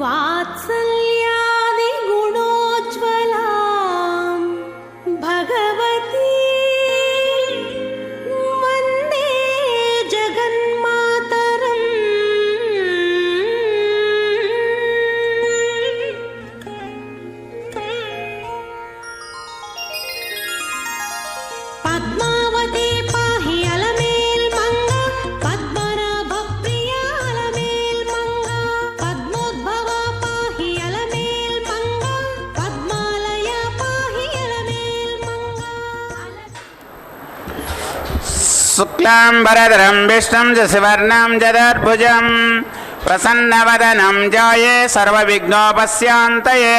వాత్సల్యాది గుణోజ్వలాం భగవతి వందే జగన్మాతరం. పద్మావతి పాహి అలమేల్ మంగ, పద్మనాభ ప్రియ అలమేల్ మంగ, పద్మోద్భవ పాహి అలమేల్ మంగ, పద్మాలయ పాహి అలమేల్ మంగ. శుక్లాంబరధరం విష్ణుం శశివర్ణం జదర్భుజం ప్రసన్నవదనం ధ్యాయే సర్వవిఘ్నోపశాంతయే.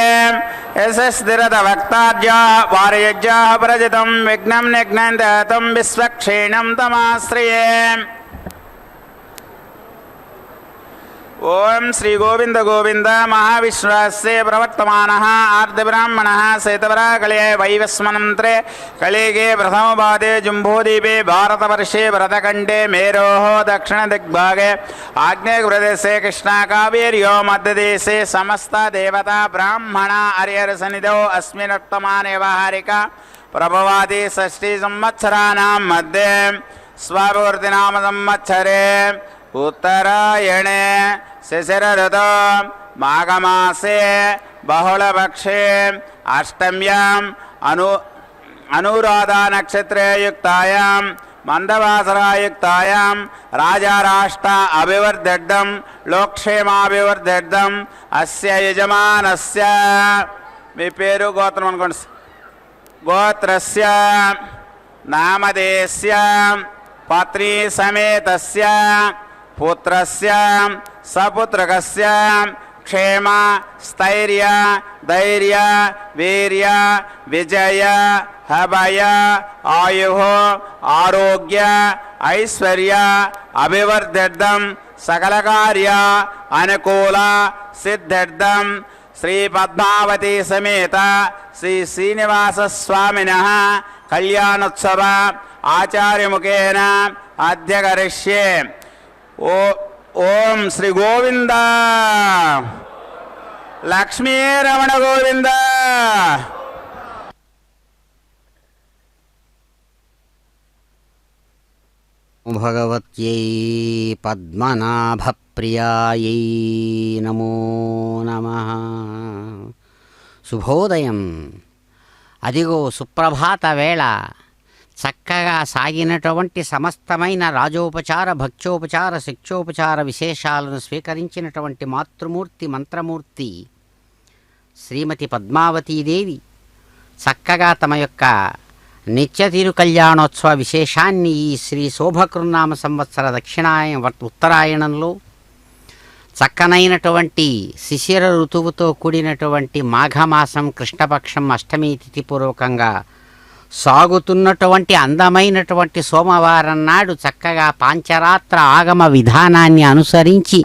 యశస్ధిరతవక్తార్యా వారయజ్ఞా ప్రజితం విఘ్నం నిఘ్నంతం విశ్వక్షేణం తమాశ్రయే. ఓం శ్రీ గోవింద గోవింద మహావిశ్వాస్యే ప్రవర్తమానః ఆర్ద్రబ్రాహ్మణः శేతవరాకళే వైవస్వనంత్రే కలిగే ప్రథమపాదే జంబూద్వీపే భారతవర్షే భరతఖండే మేరోः దక్షిణదిగ్భాగే ఆగ్నేయప్రదేశే కృష్ణాకావేర్యో మధ్యదేశే సమస్త దేవతా బ్రాహ్మణ హరిహరసన్నిధౌ అస్మిన్నుత్తమానే వ్యవహారిక ప్రభవాది షష్ఠీ సంవత్సరాణాం మధ్యే స్వపూర్తినామ సంవత్సరే उत्तरायणे शिशिरऋतौ माघमासे बहुलपक्षे अष्टम्याम् अनुराधा युक्तायां मंदवासरायुक्तायां राजाराष्ट अभिवर्धितं लोकक्षेमाभिवर्धितं अस्य यजमानस्य మీ పేరు గోత్రం అనుకోండి. గోత్రస్య నామదేశస్య పత్ని సమేతస్య పుత్రస్య సపుత్రకస్య క్షేమ స్థైర్య ధైర్య వీర్య విజయ అభయ ఆయు ఆరోగ్య ఐశ్వర్య అభివర్ధిర్థం సకల కార్య అనుకూల సిద్ధిర్థం శ్రీ పద్మావతి సమేత శ్రీ శ్రీనివాస స్వామినః కళ్యాణోత్సవ ఆచార్యముఖేన అధ్యకరిష్యే. ఓం శ్రీ గోవింద లక్ష్మీ రమణ గోవింద. భగవత్యై పద్మనాభప్రియాయై నమో నమః. శుభోదయం. అదిగో సుప్రభాత వేళ. చక్కగా సాగినటువంటి సమస్తమైన రాజోపచార భక్త్యోపచార శిక్షోపచార విశేషాలను స్వీకరించినటువంటి మాతృమూర్తి మంత్రమూర్తి శ్రీమతి పద్మావతీదేవి చక్కగా తమ యొక్క నిత్య తిరు కళ్యాణోత్సవ విశేషాన్ని ఈ శ్రీ శోభకృన్నామ సంవత్సర ఉత్తరాయణంలో చక్కనైనటువంటి శిశిర ఋతువుతో కూడినటువంటి మాఘమాసం కృష్ణపక్షం అష్టమి తిథి పూర్వకంగా సాగుతున్నటువంటి అందమైనటువంటి సోమవారం నాడు చక్కగా పాంచరాత్ర ఆగమ విధానాన్ని అనుసరించి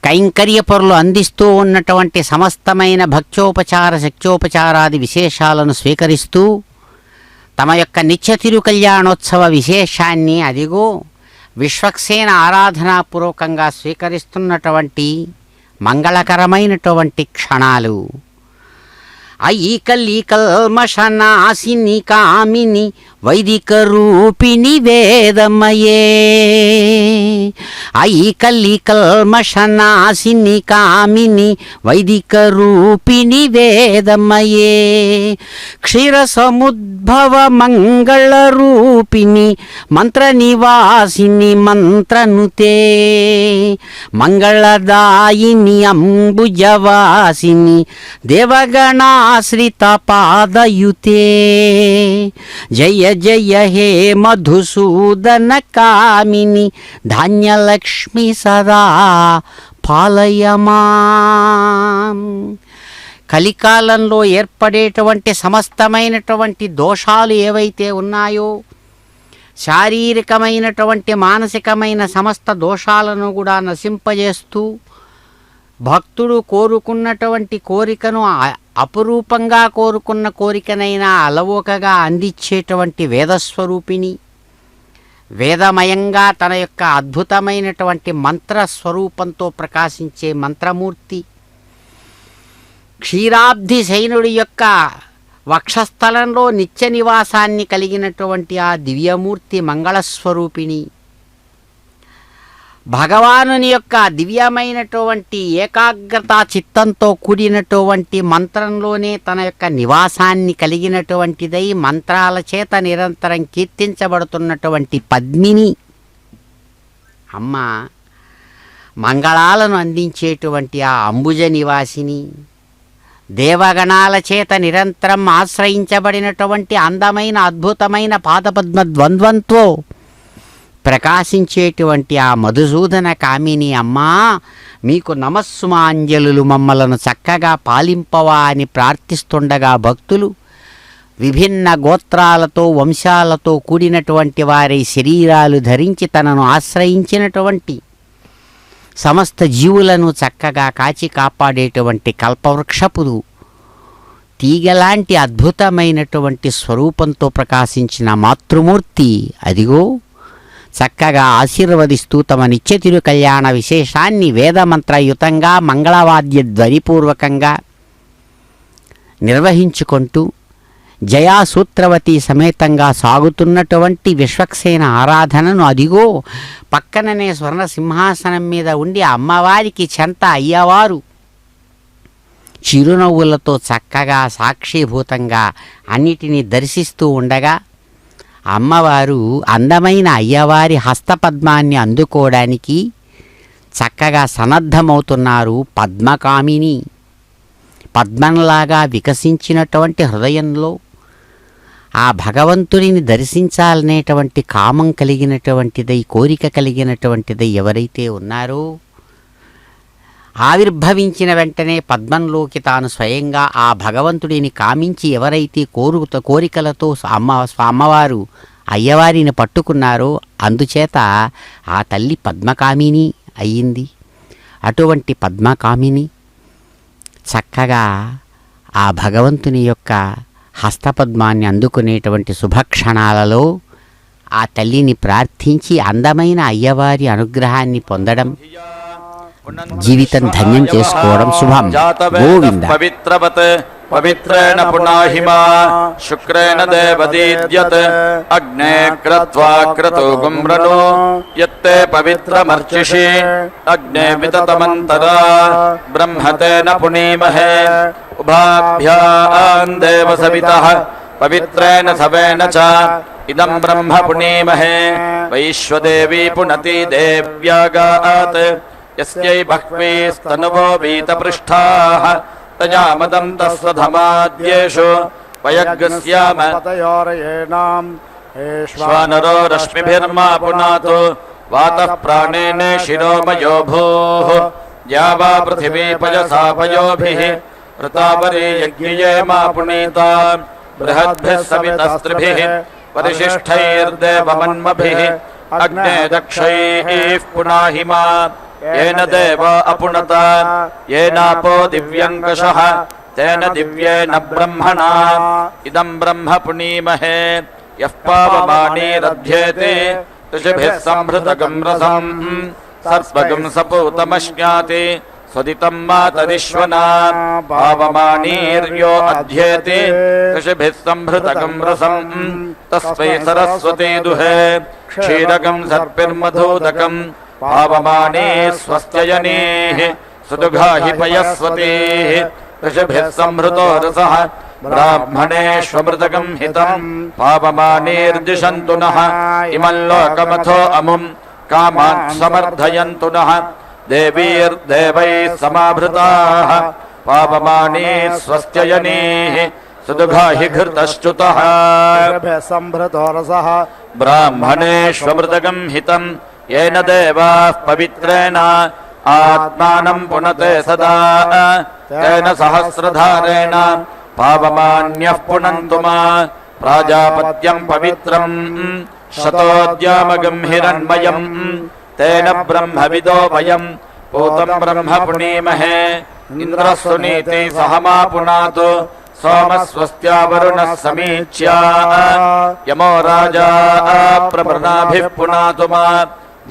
కైంకర్యపరులు అందిస్తూ ఉన్నటువంటి సమస్తమైన భక్త్యోపచార శక్త్యోపచారాది విశేషాలను స్వీకరిస్తూ తమ యొక్క నిత్య తిరు కళ్యాణోత్సవ విశేషాన్ని అదిగో విశ్వక్సేన ఆరాధనాపూర్వకంగా స్వీకరిస్తున్నటువంటి మంగళకరమైనటువంటి క్షణాలు. ఐకల్మషనాశిని కామిని వైదిక రూపిణి వేదమయే. ఐకల్మషనాశిని కామిని వైదిక రూపిణి వేదమయే. క్షీర సముద్భవ మంగళ రూపిణి మంత్ర నివాసిని మంత్రనుతే. మంగళదాయిని అంబుజవాసిని దేవగణాశ్రిత పాదయుతే. జయ జయ హే మధుసూదన కామిని ధాన్యలక్ష్మి సదా పాలయమాం. కలికాలంలో ఏర్పడేటువంటి సమస్తమైనటువంటి దోషాలు ఏవైతే ఉన్నాయో శారీరకమైనటువంటి మానసికమైన సమస్త దోషాలను కూడా నశింపజేస్తూ భక్తుడు కోరుకున్నటువంటి కోరికను అపురూపంగా కోరుకున్న కోరికనైనా అలవోకగా అందించేటువంటి వేదస్వరూపిణి వేదమయంగా తన యొక్క అద్భుతమైనటువంటి మంత్రస్వరూపంతో ప్రకాశించే మంత్రమూర్తి, క్షీరాబ్ధి శయనుడి యొక్క వక్షస్థలంలో నిత్య నివాసాన్ని కలిగినటువంటి ఆ దివ్యమూర్తి మంగళస్వరూపిణి, భగవానుని యొక్క దివ్యమైనటువంటి ఏకాగ్రతా చిత్తంతో కూడినటువంటి మంత్రంలోనే తన యొక్క నివాసాన్ని కలిగినటువంటిదై మంత్రాల చేత నిరంతరం కీర్తించబడుతున్నటువంటి పద్మిని అమ్మ, మంగళాలను అందించేటువంటి ఆ అంబుజ నివాసిని, దేవగణాల చేత నిరంతరం ఆశ్రయించబడినటువంటి అందమైన అద్భుతమైన పాదపద్మ ద్వంద్వంతో ప్రకాశించేటువంటి ఆ మధుసూదన కామిని అమ్మా, మీకు నమస్సుమాంజలులు, మమ్మలను చక్కగా పాలింపవా అని ప్రార్థిస్తుండగా భక్తులు విభిన్న గోత్రాలతో వంశాలతో కూడినటువంటి వారి శరీరాలు ధరించి తనను ఆశ్రయించినటువంటి సమస్త జీవులను చక్కగా కాచి కాపాడేటువంటి కల్పవృక్షపు తీగలాంటి అద్భుతమైనటువంటి స్వరూపంతో ప్రకాశించిన మాతృమూర్తి అదిగో చక్కగా ఆశీర్వదిస్తూ తమ నిత్యతిరు కళ్యాణ విశేషాన్ని వేదమంత్రయుతంగా మంగళవాద్య ధ్వనిపూర్వకంగా నిర్వహించుకుంటూ జయాసూత్రవతి సమేతంగా సాగుతున్నటువంటి విశ్వక్సేన ఆరాధనను అదిగో పక్కననే స్వర్ణ సింహాసనం మీద ఉండి అమ్మవారికి చెంత అయ్యవారు చిరునవ్వులతో చక్కగా సాక్షిభూతంగా అన్నిటినీ దర్శిస్తూ ఉండగా అమ్మవారు అందమైన అయ్యవారి హస్తపద్మాన్ని అందుకోవడానికి చక్కగా సన్నద్ధమవుతున్నారు. పద్మకామిని పద్మంలాగా వికసించినటువంటి హృదయంలో ఆ భగవంతుడిని దర్శించాలనేటువంటి కామం కలిగినటువంటిదై, కోరిక కలిగినటువంటిదై ఎవరైతే ఉన్నారో ఆవిర్భవించిన వెంటనే పద్మంలోకి తాను స్వయంగా ఆ భగవంతుడిని కామించి ఎవరైతే కోరికలతో అమ్మవారు అయ్యవారిని పట్టుకున్నారో అందుచేత ఆ తల్లి పద్మకామిని అయ్యింది. అటువంటి పద్మకామిని చక్కగా ఆ భగవంతుని యొక్క హస్తపద్మాన్ని అందుకునేటువంటి శుభక్షణాలలో ఆ తల్లిని ప్రార్థించి అందమైన అయ్యవారి అనుగ్రహాన్ని పొందడం, జీవితం ధన్యం చేసుకోవడం శుభం. గోవింద. పవిత్రవత్ పవిత్రేణ పునాహిమా శుక్రేణ దేవదీద్యత్ అగ్నే క్రత్వా క్రతు గుమ్రను యత్తే పవిత్రమర్చిషి అగ్నే వితతమంతరా బ్రహ్మతేన పునీమహే ఉభాభ్యాం దేవ సవితః పవిత్రేణ సవేన చ ఇదం బ్రహ్మ పునీమహే వైశ్వదేవీ పునతి దేవ్యాగాత్ యస్యై బహ్వీస్తనువో వీతపృష్ఠాః తయామదం తస్వధమాద్యేషు వయగ్స్యామ శ్వానరో రశ్మిభిర్మా పునాతు వాతః ప్రాణేన శిరోమయో భూః యావా పృథివీ పయసా పయోభిః ఋతావరీ యజ్ఞయే మా పునీతా బృహద్భిः సవితస్త్రిభిः పరిశిష్టైర్దేవమన్మభిः అగ్నే దక్షైః పునాహిమా येन देव अपुनत येनापो दिव्यङ्कषः तेन दिव्येन ब्रह्मणा इदं ब्रह्म पुनीमहे यः पावमानीरध्येते ऋषिभिः संभृतगं रसं सर्पगं सपूतमश्नाति स्वदितं मातरिश्वना पावमानीर्यो अध्येते ऋषिभिः संभृतगं रसं तस्मै सरस्वती दुहे क्षीरगं सर्पिर्मधूदकं पावमाने स्वस्त्ययनेः सुदुघाहि पयस्वतेः ऋषिभिः संभृतो रसः ब्राह्मणेष्वमृतकं हितं पावमानेर्दिशन्तु नः इमं लोकमथो अमुं कामान् समर्थयन्तु नः देवीर्देवैः समाभृताः पावमाने स्वस्त्ययनेः सुदुघाहि घृतश्च्युतः संभृतो रसः ब्राह्मणेष्वमृतकं हितं येन देवाः पवित्रेण आत्मानं पुनते सदा तेन सहस्रधारेण पावमान्यः पुनन्तु मा प्राजापत्यं पवित्रं शतोद्यामगं हिरण्मयं तेन ब्रह्मविदो वयं पूतं ब्रह्म पुनीमहे इन्द्रः सुनीति सह मा पुनातु सोमस्वस्त्या वरुणः समीच्या यमो राजा प्रवृणाभिः पुनातु मा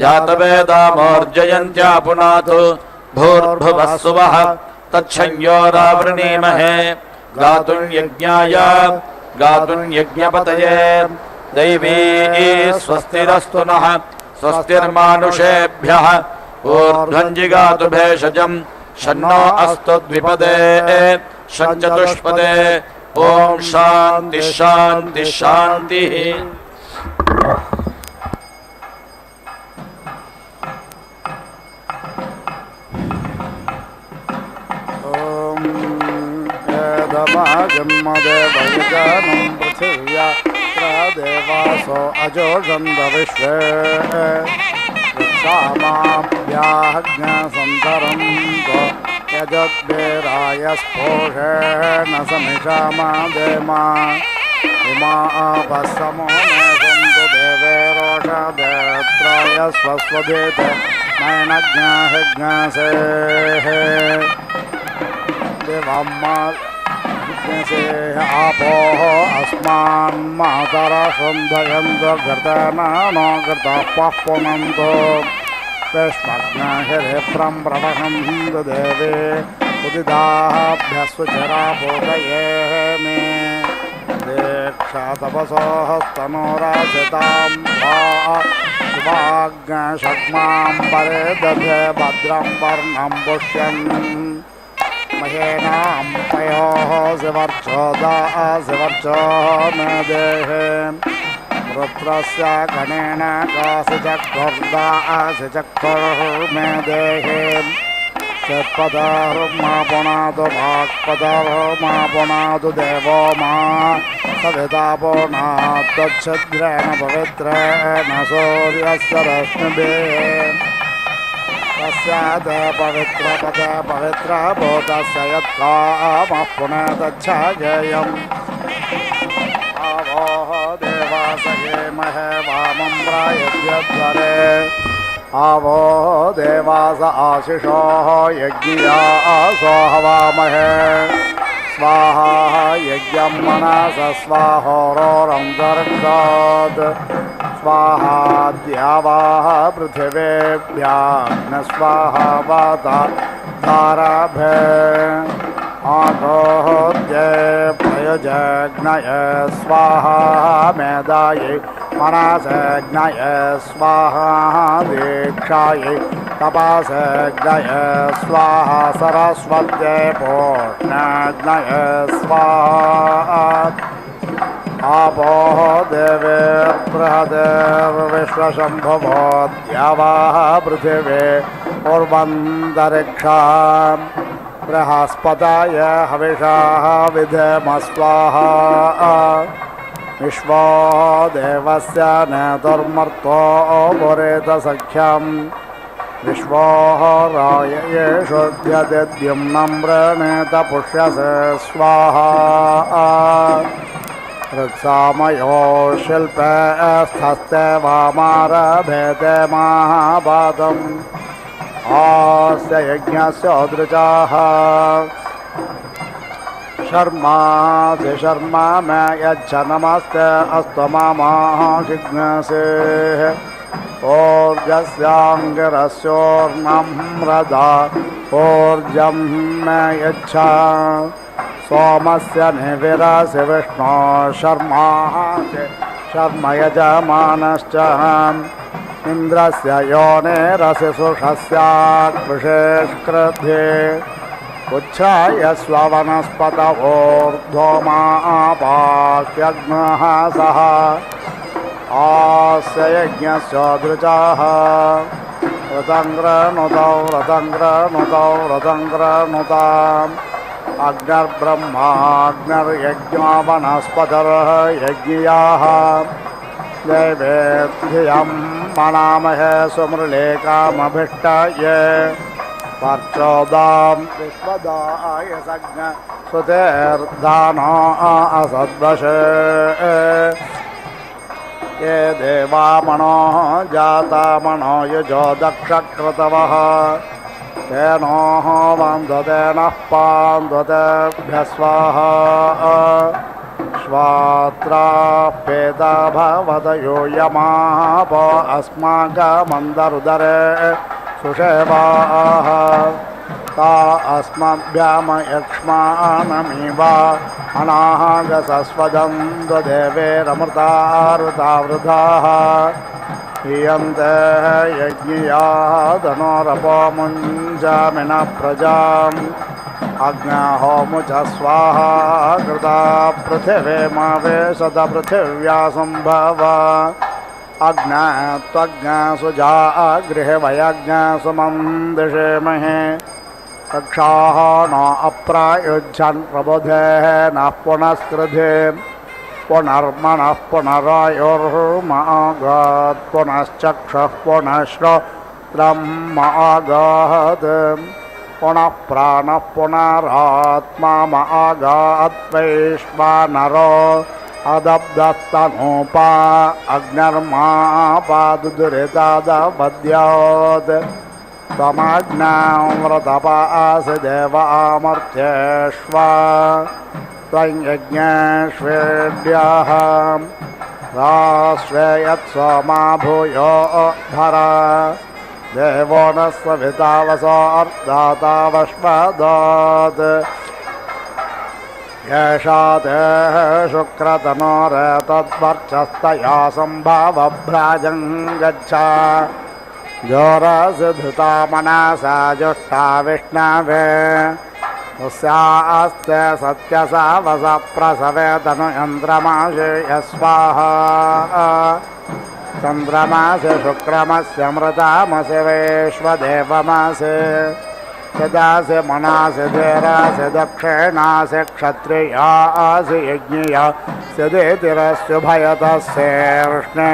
जातवेदामोर्जयन्त्या पुनातु भूर्भुवः सुवः तच्छंयोरावृणीमहे गातुं यज्ञाय गातुं यज्ञपतये दैवी स्वस्तिरस्तु नः स्वस्तिर्मानुषेभ्यः ऊर्ध्वं जिगातु भेषजं शन्नो अस्तु द्विपदे शञ्चतुष्पदे ॐ शान्ति शान्ति शान्तिः। जन्मदेवैजानं पृथिव्या देवासो अजोषन्दविश्वे सामाभ्याज्ञसन्तरं यजद्वेराय स्पोषेण समिषामादेमा इमा आपस्समो मे सन्तु देवे रोषादेत्राय स्वस्वदेत नैनज्ञाहिज्ञासेः देवाम्मा आपोः अस्मान् मातरः सन्धयन्तु घृतेनानो घृताः पुनन्तु विश्वज्ञाहिरेप्रं प्रवहन्तु देवे उदिताभ्यस्वचरा बोधये मे दीक्षातपसोस्तनोराजितां वा शिवाज्ञशक्मां परे दधे भद्रं वर्णं पुष्यन् महेनां पयोः शिवर्चोदाशिवर्चो न देहे रुद्रस्य गणेन काशिचक्षुर्दाशिचक्षुर्मे देहे चत्पदर्मा पुनातु भाक्पदर्मा पुनातु देवो मा सविता पुनात्तच्छिद्रेण पवित्रेण सूर्यस्य रश्मिभिः तस्यात् पवित्रपद पवित्रभूतस्य यत्कामः पुनतच्छायम् आवोः देवासयेमहे वामं प्रायद्यध्वरे आवोः देवास आशिषोः यज्ञियासो हवामहे स्वाहा यज्ञं मनस स्वाहोरोरन्तरिक्षात् स्वाहा द्यावाः पृथिवेभ्यः स्वाहा वाता ताराभे आगोद्ये प्रयुजग्नय स्वाहा मेधायै मनसग्नय स्वाहा दीक्षायै तपसग्नय स्वाहा सरस्वत्यै पूर्णग्नय स्वाहा आपोः देवेर्बृहदेर्विश्वशम्भवो द्यावाः पृथिवे पूर्वन्तरिक्षा बृहस्पतय हविषाः विधेम स्वाहा विश्वो देवस्य नेतुर्मर्तो पुरेतसख्यं विश्वो राययेषु द्यद्युम्नं वृणीत पुष्यसे स्वाहा ऋक्सामयो शिल्पे स्थस्ते वामारभेते महापादम् आस्य यज्ञस्य दृचाः शर्मासि शर्मा मे यच्छ नमस्ते अस्तु मामाहिज्ञसेः ऊर्जस्याङ्गिरस्योर्णं रदा ऊर्जं मे यच्छ सोमस्य निविरसि विष्णो शर्मासि शर्म यजमानश्च इन्द्रस्य योनिरसि सुषस्याकृषेष्कृध्ये उच्छ्राय स्ववनस्पत ऊर्ध्वमापाह्यग्नः सः आस्य यज्ञस्य दृचाः रतङ्ग्रनुतौ रतङ्ग्रनुतौ रतङ्ग्रनुताम् अग्निर्ब्रह्माग्निर्यज्ञो वनस्पतिर्यज्ञियाः देवेभ्यं मनामहे सुमृलेकामभीष्टाय पर्चोदां विश्वदाय सज्ञ सुतेर्धानो असद्वशे ये देवामणो जातामणो युजो दक्षक्रतवः तेनो वन्दते नः पान्दतेभ्यः स्वाहा श्वात्रापेता भवत यूयमाप अस्माकमन्दरुदरे सुषेवाः ता अस्मभ्यामयक्ष्माणमिव अनागसस्वदं देवेरमृतारुतावृधाः ह्रियन्ते यज्ञियादनोरपोमुञ्जामिनः प्रजाम् अग्नहोमुच स्वाहा कृता पृथिवीमावेशत पृथिव्या सम्भव अग्नत्वग्नसुजा गृहवयज्ञसुमन्दिषेमहे रक्षाः न अप्रायुज्यन् प्रबुधेः नः पुनस्कृधे पुनर्मनः पुनरायुर्मागात् पुनश्चक्षुः पुनश्रोत्रं मागात् पुनः प्राणः पुनरात्मा मागात्वैश्वानरो अदब्धस्तनूपा अग्निर्मापादुरितादपद्योत् त्वमग्नामृतपासि देवामर्त्येष्वा त्वं यज्ञेष्वेड्यः राश्वेयत्सोमा भूयो धरा देवो न सवितावसोर्दातावश्वदात् येषा ते शुक्रतनोरेतद्वर्चस्तया सम्भवभ्राजं गच्छ जोरसि धृता मनसा जुष्टा विष्णवे तस्यास्ते सत्यसावस प्रसवे तनुयन्द्रमाशे यस्वाहा चन्द्रमासे शुक्रमस्य मृतामसि वैश्वदेवमासे सदासे मनासे धीरासे दक्षिणासे क्षत्रियासे यज्ञिया सिदेतिरस्युभयतस्येष्णे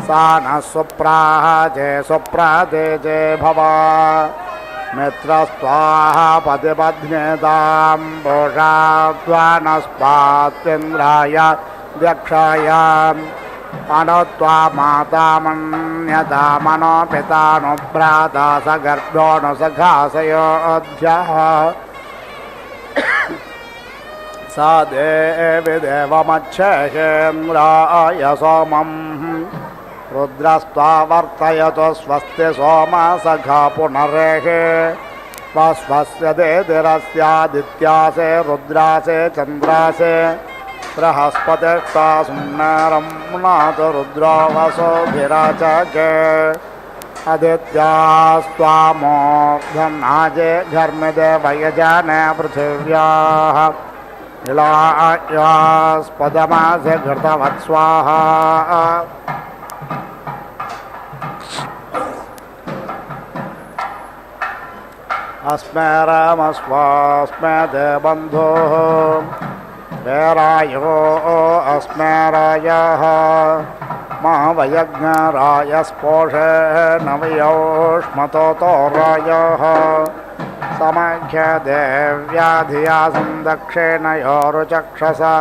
सा नः सुप्राचे सुप्राते चे भवा मित्रस्वाहा पतिपत्न्यतां भूषाद्वानस्पात्विन्द्राय दक्षायाम् अनुत्वा माता मन्यता मनो पिता नु भ्राता स गर्भो नु सखासयोऽध्यः सा देवी देवमच्छेन्द्राय सोमम् रुद्रस्त्वा वर्तयतो स्वस्ति सोमा सखा पुनरेहे स्वस्य देदिरस्यादित्यासे रुद्रासे चन्द्रासे बृहस्पतिस्ता सुम्नारं नाथ रुद्रो वसोभिराचके आदित्यास्त्वामोघन्नाजे घर्मिदे वयजाने पृथिव्याः इलायास्पदमासे घृतवत् स्वाहा अस्मे रामस्वास्मे ते बन्धुः वेरायो अस्मे रायः महावयज्ञरायस्पोषे नवयोष्मतो रायः समख्य देव्याधिया दक्षिणयोरुचक्षसा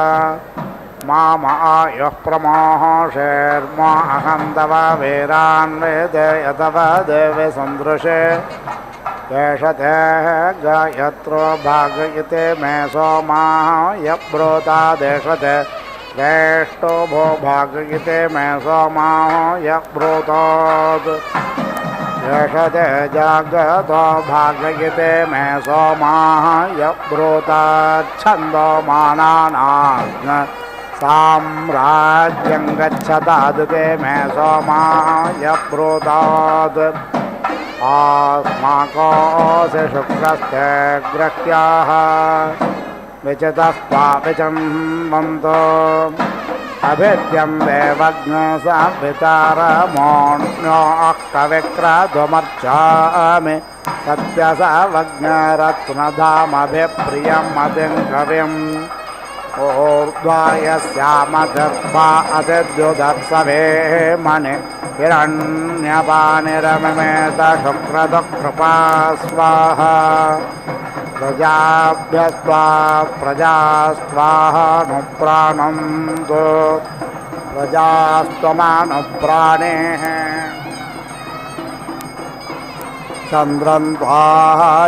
मामायुः प्रमोषेर्मा अहन्दव वीरान् वेदयतव देवे सन्दृशे केशते गायत्रो भागयते मे सोमाः यब्रूता देशते श्रेष्ठो भो भागयते मे सोमाः यब्रूतात् देशते जागतो भागयते मे सोमाः यब्रूतात् छन्दोमानानाग्न साम्राज्यं गच्छतादते मे सोमाः यब्रूतात् आस्माकोऽसि शुक्रस्ते ग्रह्याः विचितस्त्वा विचन्वन्तो अभिद्यं देवज्ञसावितारमोऽन्यो अक्कविक्रतुमर्चामि सत्यसवज्ञरत्नधामभिप्रियम् अतिं कविम् ऊर्ध्वायस्यामतिर्वा अतिद्युदत्सवे मणि हिरण्यपानिरममेत शुक्रदुःकृपा स्वाहा प्रजाभ्यस्त्वा प्रजास्त्वानुप्राणन्तु प्रजास्त्वमानुप्राणेः चन्द्रं त्वा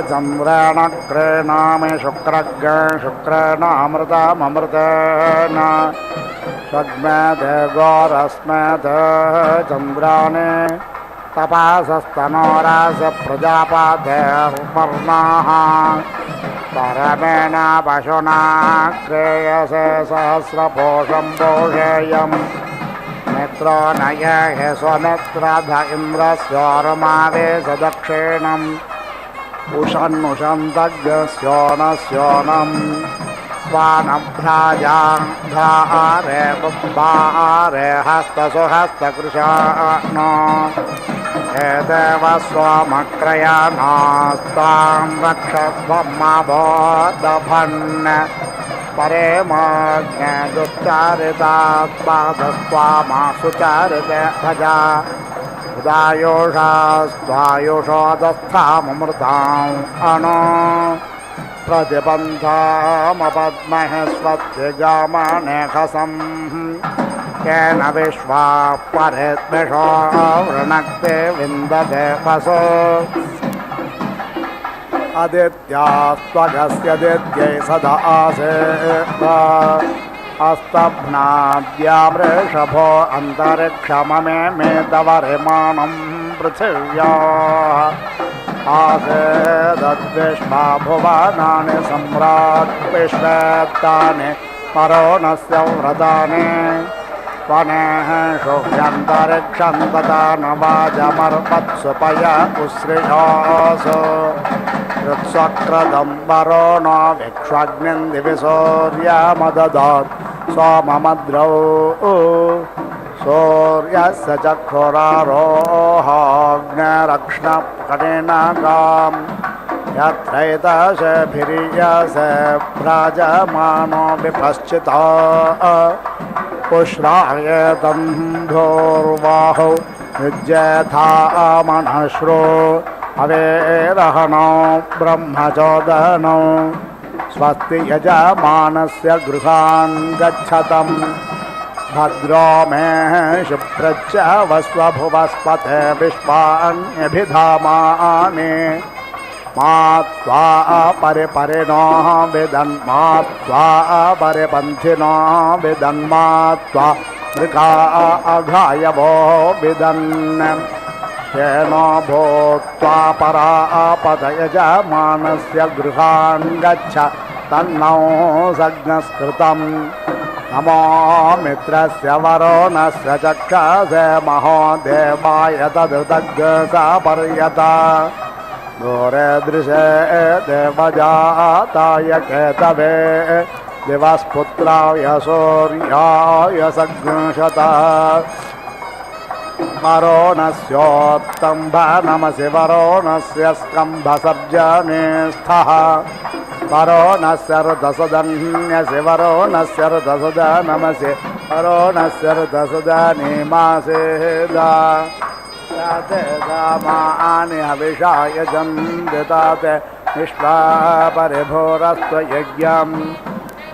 चन्द्रेण क्रीणामि शुक्रज्ञ शुक्रेणामृतमृतेन षड्मेधे गोरस्मेधे चन्द्राणि तपासस्तनोरास प्रजापतेर्वर्णाः परमेण पशुना क्रेयसे सहस्रपोषं पोषेयम् मित्रो नये स्वमित्रध इन्द्रस्योरमावेश दक्षिणम् उषन्नुषन्तज्ञस्योनस्योनम् स्वानभ्राजारे बुद्धारे हस्तसुहस्तकृशानो एदेव स्वमक्रयानास्तां रक्षस्वमबोधभन् परे माज्ञदुच्चारितात्पादस्त्वामासुचारिते भजा उदायोषास्त्वायुषोदस्थाममृताम् अणो प्रतिबन्धामपद्महे स्वत्यजामनेखसम् केन विश्वा परेद्विषो वृणक्ते विन्दते वसो आदित्यास्त्वगस्य दित्यै सदा आसेत् अस्तभ्नाद्या वृषभो अन्तरिक्षममे मेदवरिमाणं पृथिव्याः आसेदद्विश्वा भुवनानि सम्राट् विश्वेत्तानि परोणस्य व्रतानि त्वनेः शुभ्यन्तरिक्षं तथा न वाजमर्पत्सुपय उश्रियोऽसु हृत्स्वक्रदं वरुणो विक्ष्वग्निं दिवि सूर्यमददात् सोममद्रौ सूर्यस्य चक्षुरारोहाग्निरक्ष्णकटिनगाम् यत्रैतशभिर्यसे भ्राजमानो विपश्चिता पुष्णायतं धूर्वाहौ युज्यथा मनश्रो अवेरहणो ब्रह्मचोदनो स्वस्ति यजमानस्य गृहान् गच्छतं भद्रो मे शुभ्रच्च वस्वभुवस्पते विश्वान्यभिधामानि मा त्वा परिपरिणो विदन्मा त्वा परिपन्थिनो विदन्मा त्वा मृगा अघायवो विदन् येनो भूत्वा परापदयजमानस्य गृहान् गच्छ तन्नो सज्ञस्कृतम् नमो मित्रस्य वरुणस्य चक्षसे महो देवाय तदृतज्ञसापर्यत दूरे दृशे देवजाताय केतवे दिवस्पुत्राय सूर्याय सज्ञशत वरुणस्योत्तम्भ नमसि वरुणस्य स्कम्भसर्जने स्थः वरुणस्य ऋतसदन्यसि वरुणस्य ऋतसदा नमसि वरुणस्य ऋतसदानिमासेदा ताते दामानि हविषाय जन्दिताते विश्वा परिभोरस्त्वयज्ञम्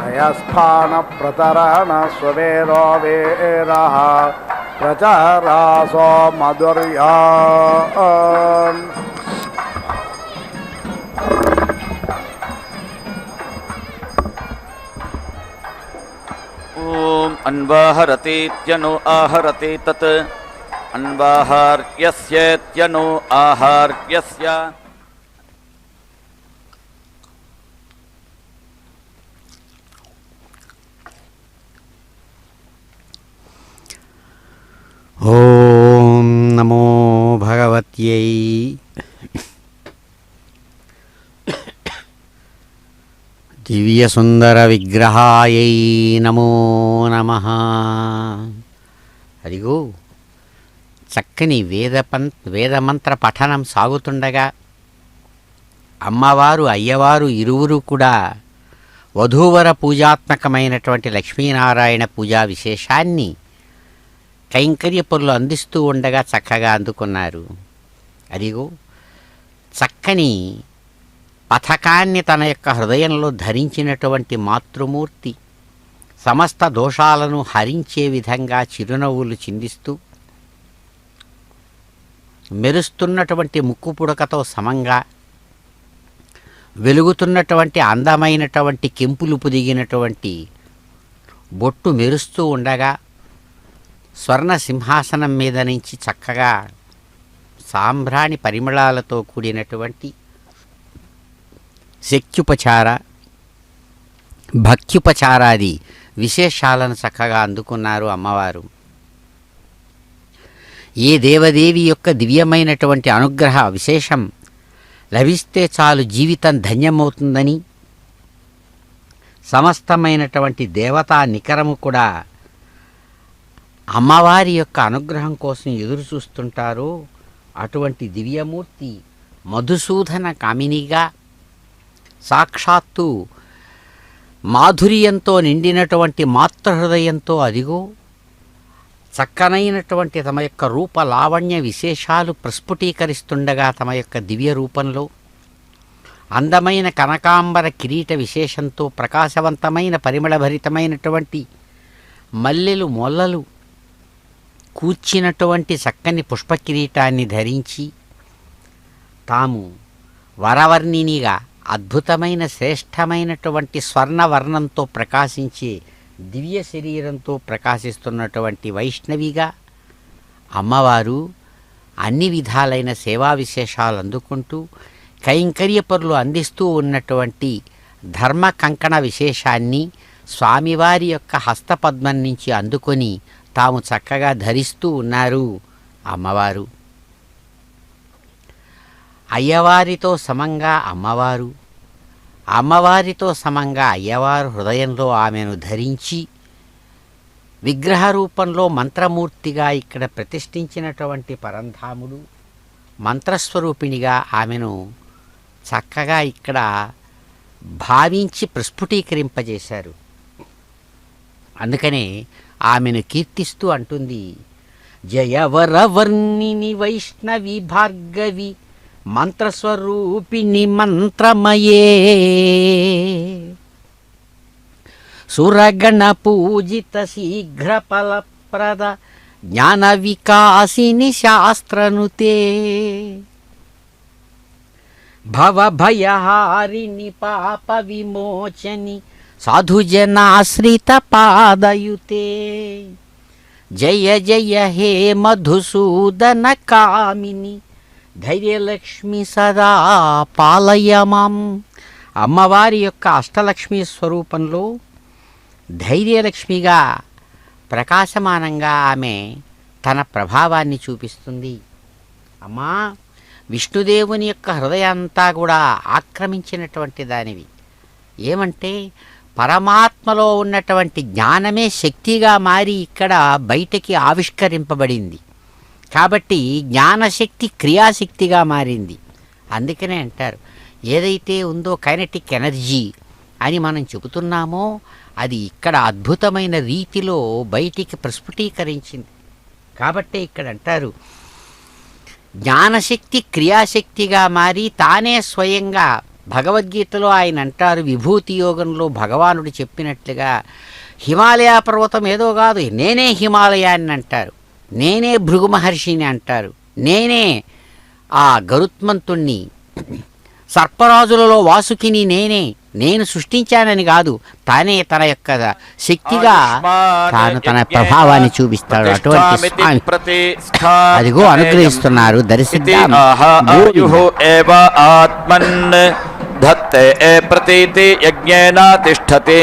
नयस्थानप्रतरणस्ववेरो वेरः प्रचारासो मधुर्या ॐ अन्वाहरतीत्यनु आहरति तत् अन्वाहार्यस्येत्यनु आहार्यस्य ఓం నమో భగవత్యై దివ్యసుందర విగ్రహాయై నమో నమః. అదిగో చక్కని వేదమంత్ర పఠనం సాగుతుండగా అమ్మవారు అయ్యవారు ఇరువురు కూడా వధూవర పూజాత్మకమైనటువంటి లక్ష్మీనారాయణ పూజా విశేషాన్ని కైంకర్య పనులు అందిస్తూ ఉండగా చక్కగా అందుకున్నారు. అదిగో చక్కని పథకాన్ని తన యొక్క హృదయంలో ధరించినటువంటి మాతృమూర్తి సమస్త దోషాలను హరించే విధంగా చిరునవ్వులు చిందిస్తూ మెరుస్తున్నటువంటి ముక్కు పుడకతో సమంగా, వెలుగుతున్నటువంటి అందమైనటువంటి కెంపులు పొదిగినటువంటి బొట్టు మెరుస్తూ ఉండగా, స్వర్ణ సింహాసనం మీద నుంచి చక్కగా సాంబ్రాణి పరిమళాలతో కూడినటువంటి శక్త్యుపచార, భక్త్యుపచారాది విశేషాలను చక్కగా అందుకున్నారు అమ్మవారు. ఏ దేవదేవి యొక్క దివ్యమైనటువంటి అనుగ్రహ విశేషం లభిస్తే చాలు జీవితం ధన్యమవుతుందని సమస్తమైనటువంటి దేవతా నికరము కూడా అమ్మవారి యొక్క అనుగ్రహం కోసం ఎదురు చూస్తుంటారో అటువంటి దివ్యమూర్తి మధుసూదన కామినిగా సాక్షాత్తు మాధుర్యంతో నిండినటువంటి మాతృహృదయంతో అదిగో చక్కనైనటువంటి తమ యొక్క రూప లావణ్య విశేషాలు ప్రస్ఫుటీకరిస్తుండగా తమ యొక్క దివ్య రూపంలో అందమైన కనకాంబర కిరీట విశేషంతో ప్రకాశవంతమైన పరిమళభరితమైనటువంటి మల్లెలు మొల్లలు కూర్చినటువంటి చక్కని పుష్ప కిరీటాన్ని ధరించి తాము వరవర్ణినిగా అద్భుతమైన శ్రేష్టమైనటువంటి స్వర్ణవర్ణంతో ప్రకాశించే దివ్య శరీరంతో ప్రకాశిస్తున్నటువంటి వైష్ణవిగా అమ్మవారు అన్ని విధాలైన సేవా విశేషాలు అందుకుంటూ కైంకర్యపరులు అందిస్తూ ఉన్నటువంటి ధర్మ కంకణ విశేషాన్ని స్వామివారి యొక్క హస్తపద్మం నుంచి అందుకొని తాము చక్కగా ధరిస్తూ ఉన్నారు అమ్మవారు. అయ్యవారితో సమంగా అమ్మవారు, అమ్మవారితో సమంగా అయ్యవారు హృదయంలో ఆమెను ధరించి విగ్రహ రూపంలో మంత్రమూర్తిగా ఇక్కడ ప్రతిష్ఠించినటువంటి పరంధాముడు మంత్రస్వరూపిణిగా ఆమెను చక్కగా ఇక్కడ భావించి ప్రస్ఫుటీకరింపజేశారు. అందుకనే ఆమెను కీర్తిస్తూ అంటుంది, జయవరవర్ణిని వైష్ణవి భార్గవి మంత్రస్వరూపిణి మంత్రమయే సురగణ పూజిత శీఘ్ర ఫలప్రద జ్ఞాన వికాసిని శాస్త్రనుతే భవభయహారిణి పాప విమోచని సాధుజనాశ్రిత పాదయుతే జయ జయ హే మధుసూదన కామిని ధైర్యలక్ష్మి సదా పాలయమాం. అమ్మవారి యొక్క అష్టలక్ష్మి స్వరూపంలో ధైర్యలక్ష్మిగా ప్రకాశమానంగా ఆమె తన ప్రభావాన్ని చూపిస్తుంది. అమ్మా, విష్ణుదేవుని యొక్క హృదయంతా కూడా ఆక్రమించినటువంటి దానివి. ఏమంటే పరమాత్మలో ఉన్నటువంటి జ్ఞానమే శక్తిగా మారి ఇక్కడ బయటికి ఆవిష్కరింపబడింది. కాబట్టి జ్ఞానశక్తి క్రియాశక్తిగా మారింది. అందుకనే అంటారు, ఏదైతే ఉందో కైనెటిక్ ఎనర్జీ అని మనం చెబుతున్నామో అది ఇక్కడ అద్భుతమైన రీతిలో బయటికి ప్రస్ఫుటీకరించింది. కాబట్టే ఇక్కడ అంటారు, జ్ఞానశక్తి క్రియాశక్తిగా మారి తానే స్వయంగా భగవద్గీతలో ఆయన అంటారు, విభూతి యోగంలో భగవానుడు చెప్పినట్లుగా హిమాలయ పర్వతం ఏదో కాదు, నేనే హిమాలయాన్ని అంటారు, నేనే భృగు మహర్షిని అంటారు, నేనే ఆ గరుత్మంతుణ్ణి, సర్పరాజులలో వాసుకిని నేను సృష్టించానని కాదు, తానే తన యొక్క శక్తిగా తాను తన ప్రభావాన్ని చూపిస్తాడు. అటువంటి అదిగో అనుగ్రహిస్తున్నారు, దర్శిద్దాం. धत्ते प्रतीति यज्ञेन तिष्ठति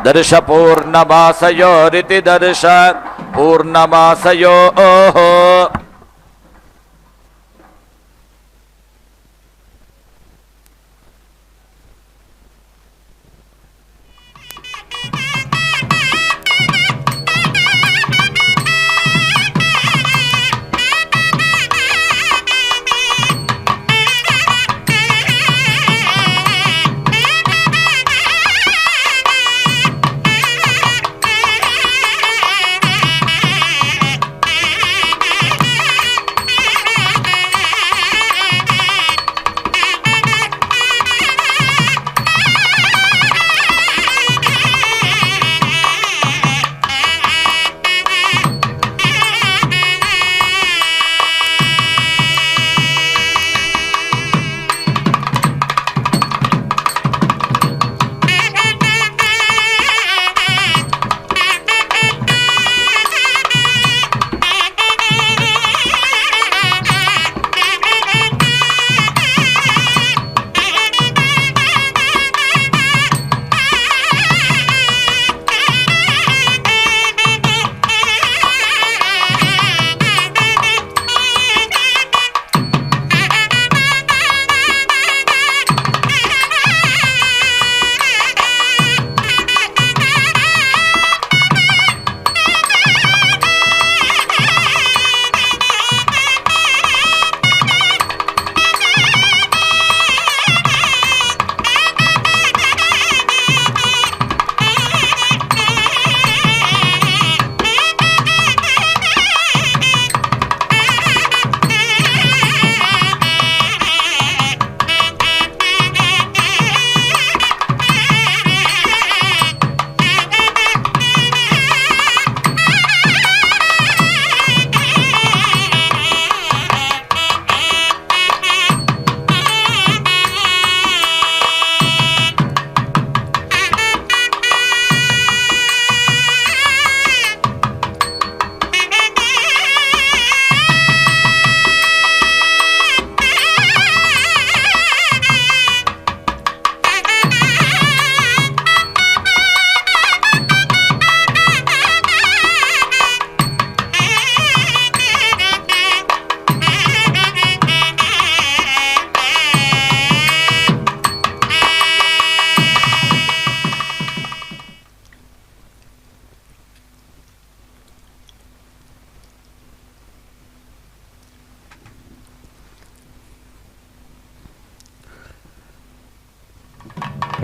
दर्श पूर्णमासयोरिति दर्श पूर्णमासयोः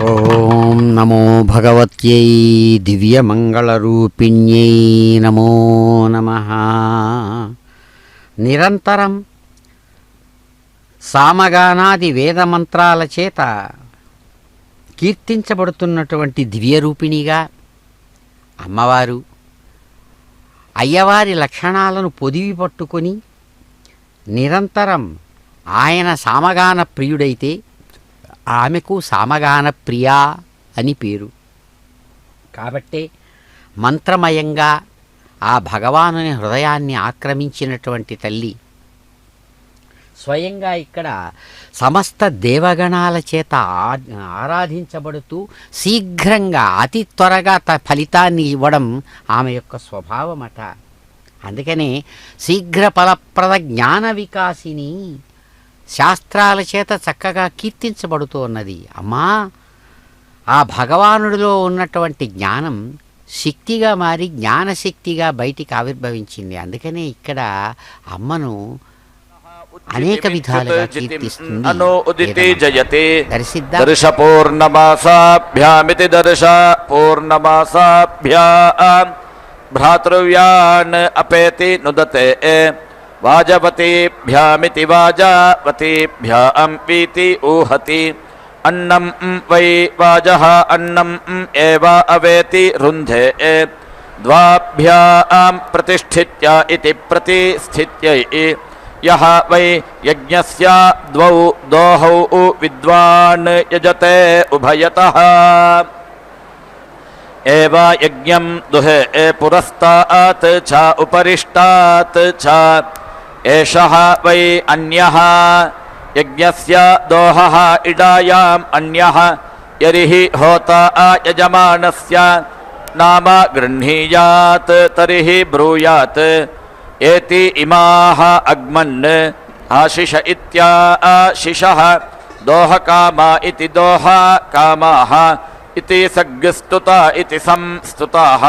ఓం నమో భగవత్యై దివ్యమంగళరూపిణ్యై నమో నమః. నిరంతరం సామగానాది వేదమంత్రాల చేత కీర్తించబడుతున్నటువంటి దివ్యరూపిణిగా అమ్మవారు అయ్యవారి లక్షణాలను పొదివి పట్టుకొని నిరంతరం ఆయన సామగాన ప్రియుడైతే ఆమెకు సామగాన ప్రియా అని పేరు. కాబట్టే మంత్రమయంగా ఆ భగవానుని హృదయాన్ని ఆక్రమించినటువంటి తల్లి స్వయంగా ఇక్కడ సమస్త దేవగణాల చేత ఆరాధించబడుతూ శీఘ్రంగా అతి త్వరగా ఫలితాన్ని ఇవ్వడం ఆమె యొక్క స్వభావమట. అందుకనే శీఘ్ర ఫలప్రద జ్ఞాన వికాసిని శాస్త్రాల చేత చక్కగా కీర్తించబడుతూ ఉన్నది. అమ్మా, ఆ భగవానుడిలో ఉన్నటువంటి జ్ఞానం శక్తిగా మారి జ్ఞానశక్తిగా బయటికి ఆవిర్భవించింది. అందుకనే ఇక్కడ అమ్మను అనేక విధాలుగా కీర్తిస్తుంది. దర్శ పూర్ణమాసాభ్యామితి దర్శ పూర్ణమాసాభ్యాం భ్రాతృవ్యాన్ అపేతి నుదతే వాజవతీభ్యామితి వాజవతీభ్యాం వీతి ఊహతి అన్నం వై వాజః అన్నం ఏవ అవేతి రుంధే ద్వాభ్యాం ప్రతిష్ఠిత్య ఇతి ప్రతిస్థిత్యై యః వై యజ్ఞస్య ద్వౌ దోహౌ విద్వాన్ యజతే ఉభయతః ఏవ యజ్ఞం దుహే పురస్తాత్ చ ఉపరిష్టాత్ చ ఏషః వై అన్యః యజ్ఞస్య దోహః ఇడాయాం అన్యః యరిహి హోతా యజమానస్య నామ గృహ్ణీయాత్ తరిహి బ్రూయాత్ ఏతి ఇమాః అగ్మన్ ఆశిష ఇత్యాశిషః దోహకామా ఇతి దోహకామాః ఇతి సగ్స్తుతా ఇతి సంస్తుతాః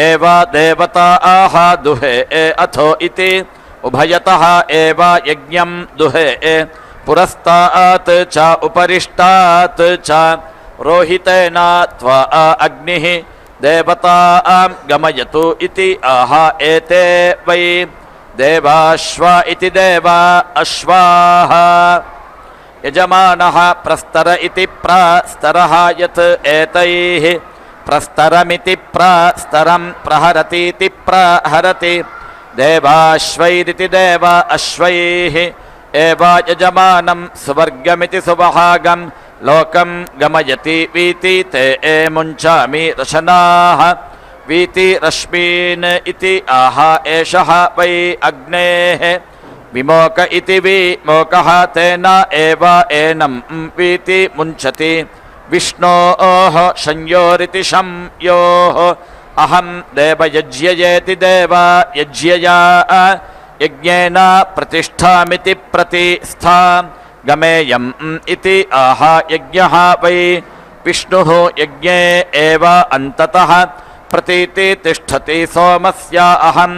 ఏవ దేవతాః దుహే అథో ఇతి ఉభయతః ఏవ యజ్ఞం దుహే పురస్తాత్ చ ఉపరిష్టాత్ చ రోహితేన త్వా అగ్నిః దేవతాం గమయతు ఇతి ఆహ ఏతే వై దేవాశ్వ ఇతి దేవా అశ్వాః యజమానః ప్రస్తర ఇతి ప్రస్తరః యత్ ఏతైః ప్రస్తరమితి ప్రస్తరం ప్రహరతీతి ప్రహరతి దేవాశ్వైరితి దేవ అశ్వైః ఏవ యజమానం సువర్గమితి సువహాగం లోకం గమయతి వీతి తే ముంచామి రశనాః వీతి రశ్మీన్ ఇతి ఆహ ఏషః వై అగ్నేః విమోక ఇతి విమోకః తేన ఏవ ఏనం వీతి ముంచతి విష్ణోః సంయోరితి సంయోః అహం దేవయజ్యయేతి దేవ యజ్యయా యజ్ఞేన ప్రతిష్ఠామితి ప్రతిష్ఠాం గమేయం ఇతి ఆహ యజ్ఞః వై విష్ణుః యజ్ఞే ఏవ అంతతః ప్రతీతి తిష్ఠతి సోమస్య అహం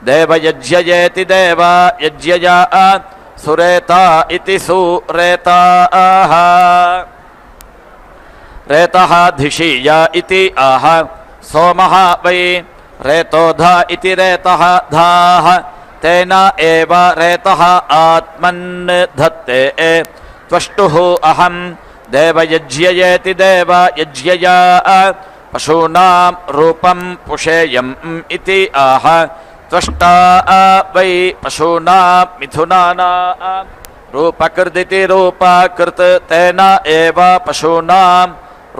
దేవయజ్యయేతి దేవ యజ్యయా సురేతా ఇతి సురేతాః రేతః ధిషీయ ఇతి ఆహ సోమః వై రేతోధ ఇతి రేతః ధాః తేన ఏవ రేతః ఆత్మన్ ధత్తే త్వష్టుః అహం దేవయజ్యయేతి దేవ యజ్యయా పశూనాం రూపం పుషేయం ఇతి ఆహ త్వష్టా వై పశూనాం మిథునానాం రూపకృదితి రూపకృత్ తేన ఏవ పశూనాం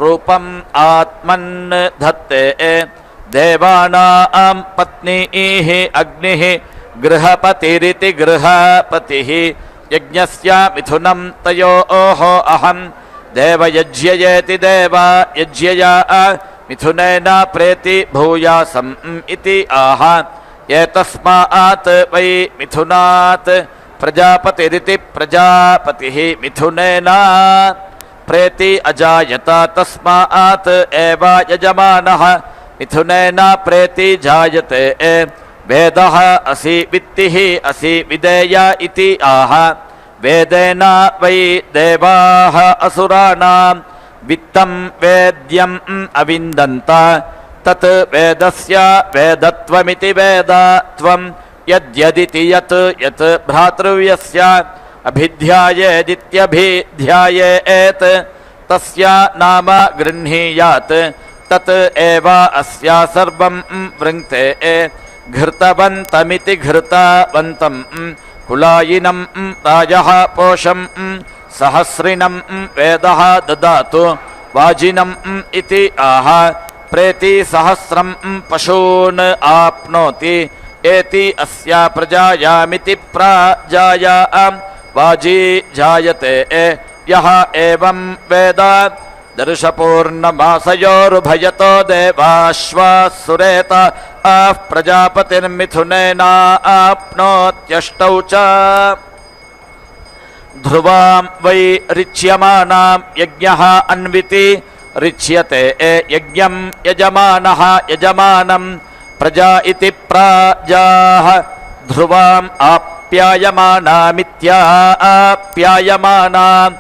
రూపం ఆత్మన్ ధత్తే దేవానాం పత్నీః అగ్నిః గృహపతిరితి గృహపతిః యజ్ఞస్య మిథునం తయోః అహం దేవయజ్యయేతి దేవ యజ్యయా మిథునేన ప్రేతి భూయాసం ఇతి ఆహ ఏతస్మాత్ వై మిథునాత్ ప్రజాపతిరితి ప్రజాపతిః మిథునేన ప్రేతి అజాయత తస్మాత్ ఏవ యజమానః మిథునేన ప్రేతి జాయతే వేదః అసి విత్తిః అసి విదేయ ఇతి ఆహ వేదేన వై దేవాః అసురాణాం वित्तं वेद्यं अविन्दन्त तत् वेदस्य वेदत्वमिति वेदत्वं यद्यदिति यत् यत् भ्रातृव्यस्य अभिध्यायेदित्यभिध्यायेत् तस्य नाम गृह्णीयात् तत् एव अस्या सर्वं वृङ्क्ते घृतवन्तमिति घृतवन्तं कुलायिनं राजः पोषं सहस्रिणं वेदः ददातु वाजिनं इति आह प्रेति सहस्रं पशून् आप्नोति एति अस्या प्रजायामिति प्राजायां वाजी जायते यः एवं वेद दर्शपूर्णमासयोरुभयतो देवाश्वासुरेत प्रजापतिर्मिथुनेनाप्नोत्यष्टौ च ध्रुवां वै रिच्यमानां यज्ञः अन्विति रिच्यते यज्ञं यजमानः यजमानं प्रजा इति प्राजाः ध्रुवाम् आप्यायमानामित्याप्यायमानां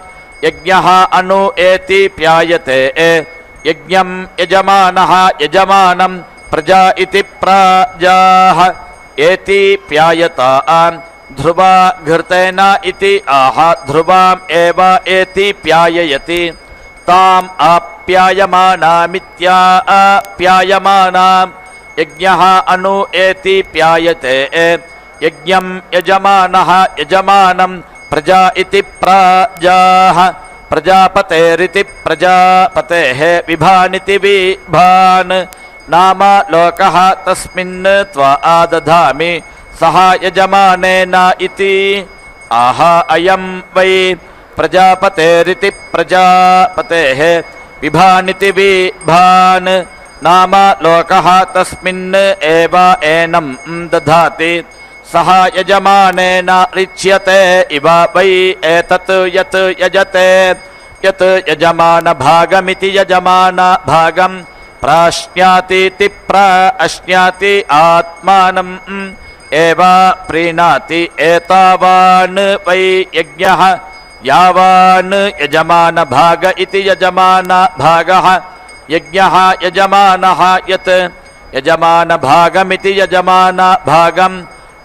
यज्ञः अनु एति प्यायते यज्ञं यजमानः यजमानं प्रजा इति प्राजाः एति प्यायतां ध्रुवा घृतेन इति आह ध्रुवाम् एव एति प्याययति ताम् आप्यायमानामित्याप्यायमानां यज्ञः अनु एति प्यायते यज्ञं यजमानः यजमानं प्रजा इति प्राजाः प्रजापतेरिति प्रजापतेः विभानिति विभान् नाम लोकः तस्मिन् त्वा आदधामि सः यजमानेन इति आह अयं वै प्रजापतेरिति प्रजापतेः विभानिति विभान् नाम लोकः तस्मिन् एव एनं दधाति सः यजमानेन रिच्यते इव वै एतत् यत् यजते यत् यजमानभागमिति यजमानभागं प्राश्न्यातीति प्राश्न्याति आत्मानम् एव प्रीणाति एतावान् वै यज्ञः यावान् यजमानभाग इति यजमानभागः यज्ञः यजमानः यत् यजमानभागमिति यजमानभागं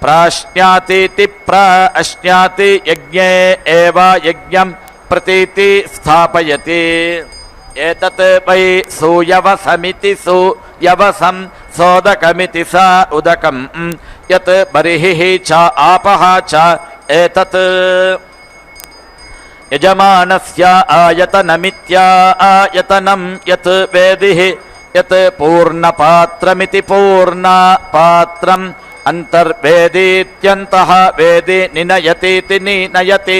प्राश्न्यातीति प्राश्न्याति यज्ञे एव यज्ञं प्रतीति स्थापयति एतत् वै सूयवसमिति सूयवसं सोदकमिति स उदकं यत् बर्हिः च आपः च एतत् यजमानस्य आयतनमित्यायतनं यत् वेदिः यत् पूर्णपात्रमिति पूर्णपात्रम् अन्तर्वेदीत्यन्तः वेदि निनयतीति निनयति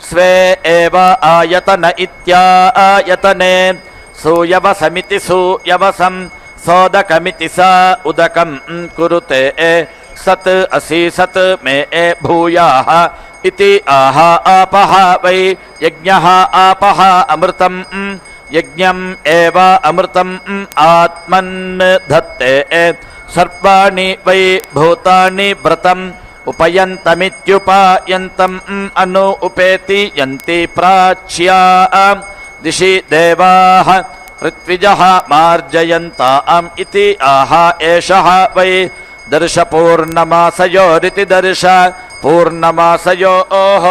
स्वे एव आयतन इत्यायतने सूयवसमिति सूयवसं सोदकमिति स उदकं कुरुते सत् असि सत् मे भूयाः इति आह आपः वै यज्ञः आपः अमृतं यज्ञम् एव अमृतम् आत्मन् धत्ते सर्वाणि वै भूतानि व्रतम् उपयन्तमित्युपायन्तम् अनु उपेति यन्ति प्राच्यां दिशि देवाः ऋत्विजः मार्जयन्ताम् इति आह एषः वै दर्शपूर्णमासयोरिति दर्श पूर्णमासयोः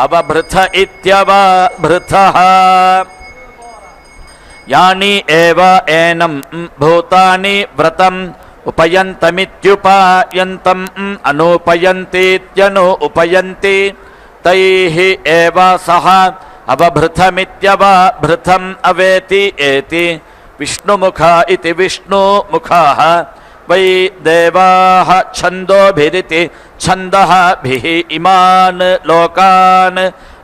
अवभृथ इत्यवभृथः यानि एव एनं भूतानि व्रतम् उपयन्तमित्युपायन्तम् अनुपयन्तीत्यनु उपयन्ति तैः एव सः अवभृथमित्यवभृथम् अवेति एति विष्णुमुखा इति विष्णुमुखाः वै देवाः छन्दोभिरिति छन्दःभिः इमान् लोकान्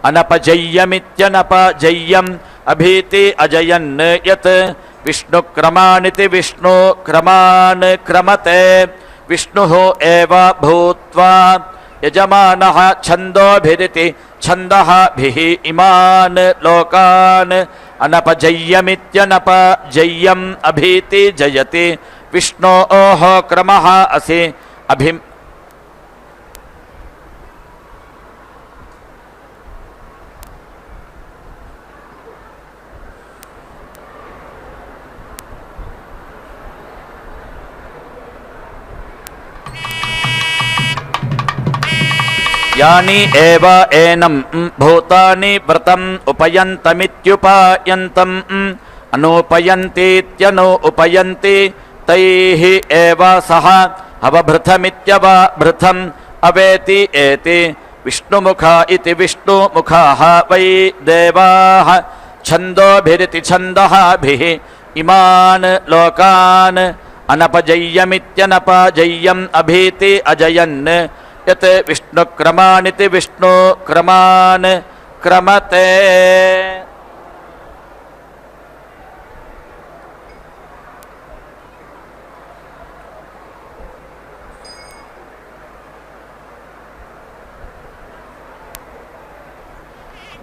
अनपजय्यमित्यनपजय्यम् अभीति अजयन् यत् विष्णुक्रमानिति विष्णुक्रमान् क्रमते विष्णुः एव भूत्वा यजमानः छन्दोभिरिति छन्दःभिः इमान् लोकान् अनपजय्यमित्यनपजय्यम् अभीति जयति विष्णोः क्रमः असि अभिम् यानि एव एनं भूतानि व्रतम् उपयन्तमित्युपायन्तम् अनुपयन्तीत्यनु उपयन्ति तैः एव सः अवभृतमित्यवभृतम् अवेति एति विष्णुमुखा इति विष्णुमुखाः वै देवाः छन्दोभिरिति छन्दःभिः इमान् लोकान् अनपजय्यमित्यनपजय्यम् अभीति अजयन् यत् विष्णुक्रमानिति विष्णुक्रमान् क्रमते।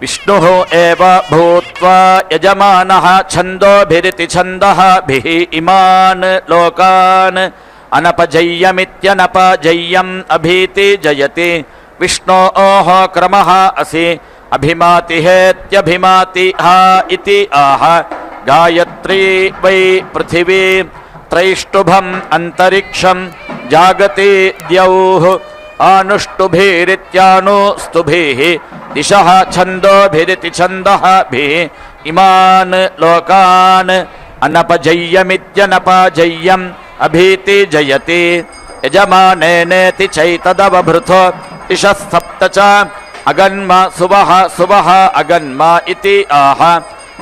विष्णुः एव भूत्वा यजमानः छन्दोभिरिति छन्दःभिः इमान् लोकान् अनपजय्यमित्यनपजय्यम् अभीति जयति विष्णोः क्रमः असि अभिमातिहेत्यभिमातिः इति आह गायत्री वै पृथिवी त्रैष्टुभम् अन्तरिक्षं जागति द्यौः आनुष्टुभिरित्यानुस्तुभिः दिशः छन्दोभिरिति छन्दःभिः इमान् लोकान् अनपजय्यमित्यनपजय्यम् अभीति जयति यजमानेनेति चैतदवभृतो दिशः सप्त च अगन्म सुवः सुवः अगन्म इति आह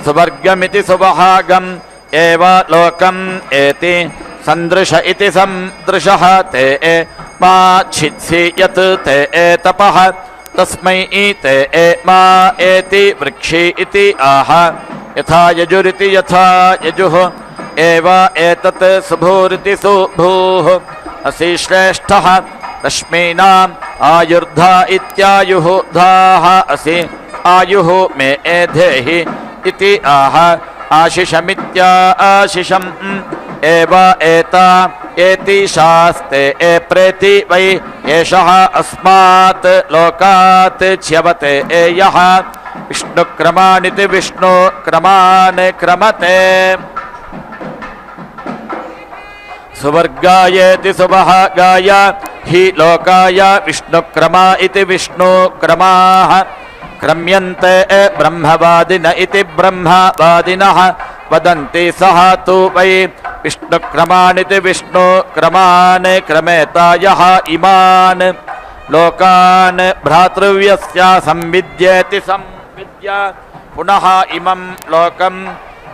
सुवर्गमिति सुवहागम् एव लोकम् एति सन्दृश इति सन्दृशः ते मा छित्सि यत् ते तपः तस्मै ते मा एति वृक्षि इति आह यथा यजुरिति यथा यजुः एव एतत् सुभूरिति सुभूः असि श्रेष्ठः रश्मीनाम् आयुर्धा इत्यायुः धाः असि आयुः मे एधेहि इति आह आशिषमित्या आशिषम् एव एता एति शास्ते प्रेति वै एषः अस्मात् लोकात् च्यवते यः विष्णुक्रमानिति विष्णुक्रमान् क्रमते। सुवर्गायेति सुवहागाय हि लोकाय विष्णुक्रमा इति विष्णुक्रमाः क्रम्यन्ते ब्रह्मवादिन इति ब्रह्मवादिनः वदन्ति सः तु वै विष्णुक्रमानिति विष्णुक्रमान् क्रमेता यः इमान् लोकान् भ्रातृव्यस्य संविद्येति संविद्य पुनः इमं लोकं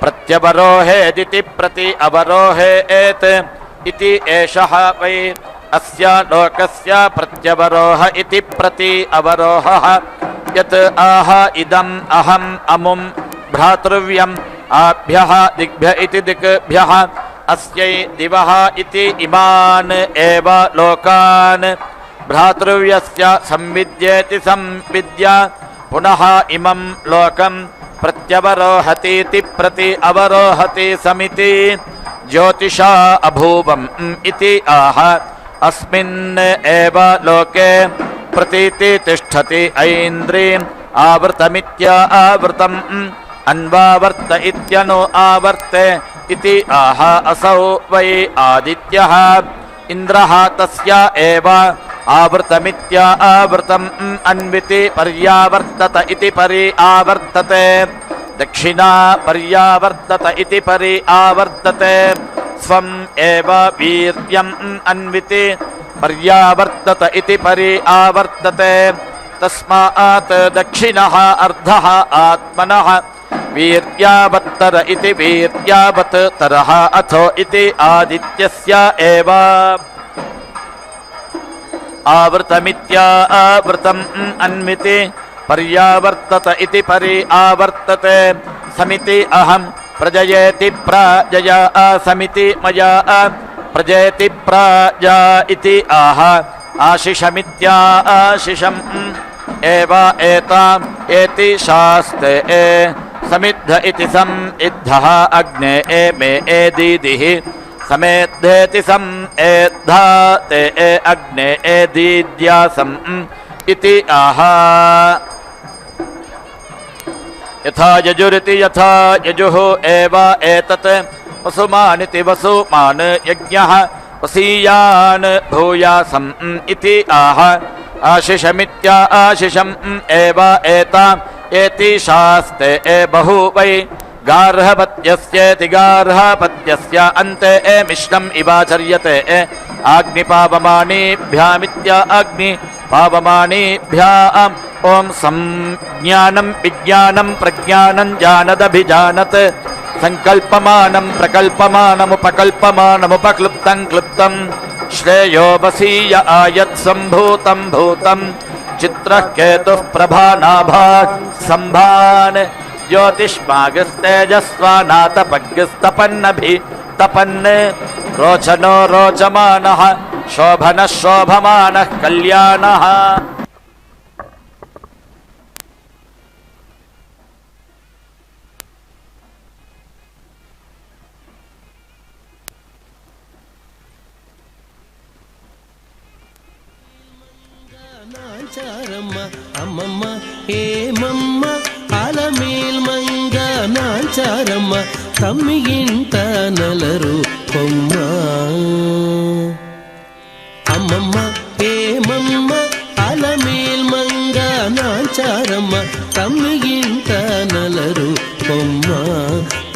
प्रत्यवरोहेदिति प्रति अवरोहेत् इति एषः वै अस्य लोकस्य प्रत्यवरोह इति प्रति अवरोहः यत् आह इदम् अहम् अमुं भ्रातृव्यम् आभ्यः दिग्भ्य इति दिक्भ्यः अस्यै दिवः इति इमान् एव लोकान् भ्रातृव्यस्य संविद्येति संविद्य पुनः इमं लोकं प्रत्यवरोहतीति प्रति अवरोहति समिति ज्योतिषा अभूवम् इति आह अस्मिन् एव लोके प्रतीति तिष्ठति ऐन्द्रीम् आवृतमित्या आवृतम् अन्वावर्त इत्यनु आवर्ते इति आह असौ वै आदित्यः इन्द्रः तस्य एव आवृतमित्या आवृतम् अन्विति पर्यावर्तत इति परि आवर्तते दक्षिणा पर्यावर्तत इति परि आवर्तते स्वम् एव वीर्यम् अन्विति पर्यावर्तत इति परि आवर्तते तस्मात् दक्षिणः अर्धः आत्मनः वीर्यावत्तर इति वीर्यावत् तरः अथो इति आदित्यस्य एव आवृतमित्या आवृतम् अन्विति पर्यावर्तत इति परि आवर्तते समिति अहं प्रजयेति प्राजया समिति मया प्रजयति प्राजा इति आह आशिषमित्या आशिषम् एव एताम् एति शास्ते समिद्ध इति समिद्धः अग्ने मे एदीदिः समेद्धेति समेद्धा ते अग्ने एदीद्यासम् इति आह यथा यजुरिति यथा यजुः एव एतत् वसुमानिति वसुमान् यज्ञः वसीयान् भूयासम् इति आह आशिषमित्या आशिषम् एव एताम् एतीशास्ते बहु वै गार्हपत्यस्येति गार्हपत्यस्य अन्ते मिश्रम् इवाचर्यते आग्निपावमानीभ्यामित्या अग्निपावमानीभ्याम् ॐ संज्ञानं विज्ञानं प्रज्ञानं जानदभिजानत् संकल्पमानं प्रकल्पमानमुपकल्पमानमुपक्लुप्तं क्लुप्तं श्रेयो वसीय आयत्सम्भूतं भूतं चित्रः केतुः प्रभानाभा सम्भान् ज्योतिष्मागस्तेजस्वानातपग्स्तपन्नभितपन् रोचनो रोचमानः शोभनः शोभमानः कल्याणः నాచారమ్మ అమ్మమ్మ ఏమమ్మ అలమేల్ మంగ నాచారమ్మ తమ్మి ఇంట నలరు కొమ్మ అమ్మమ్మ ఏమమ్మ అలమేల్ మంగ నాచారమ్మ తమ్మి ఇంట నలరు కొమ్మ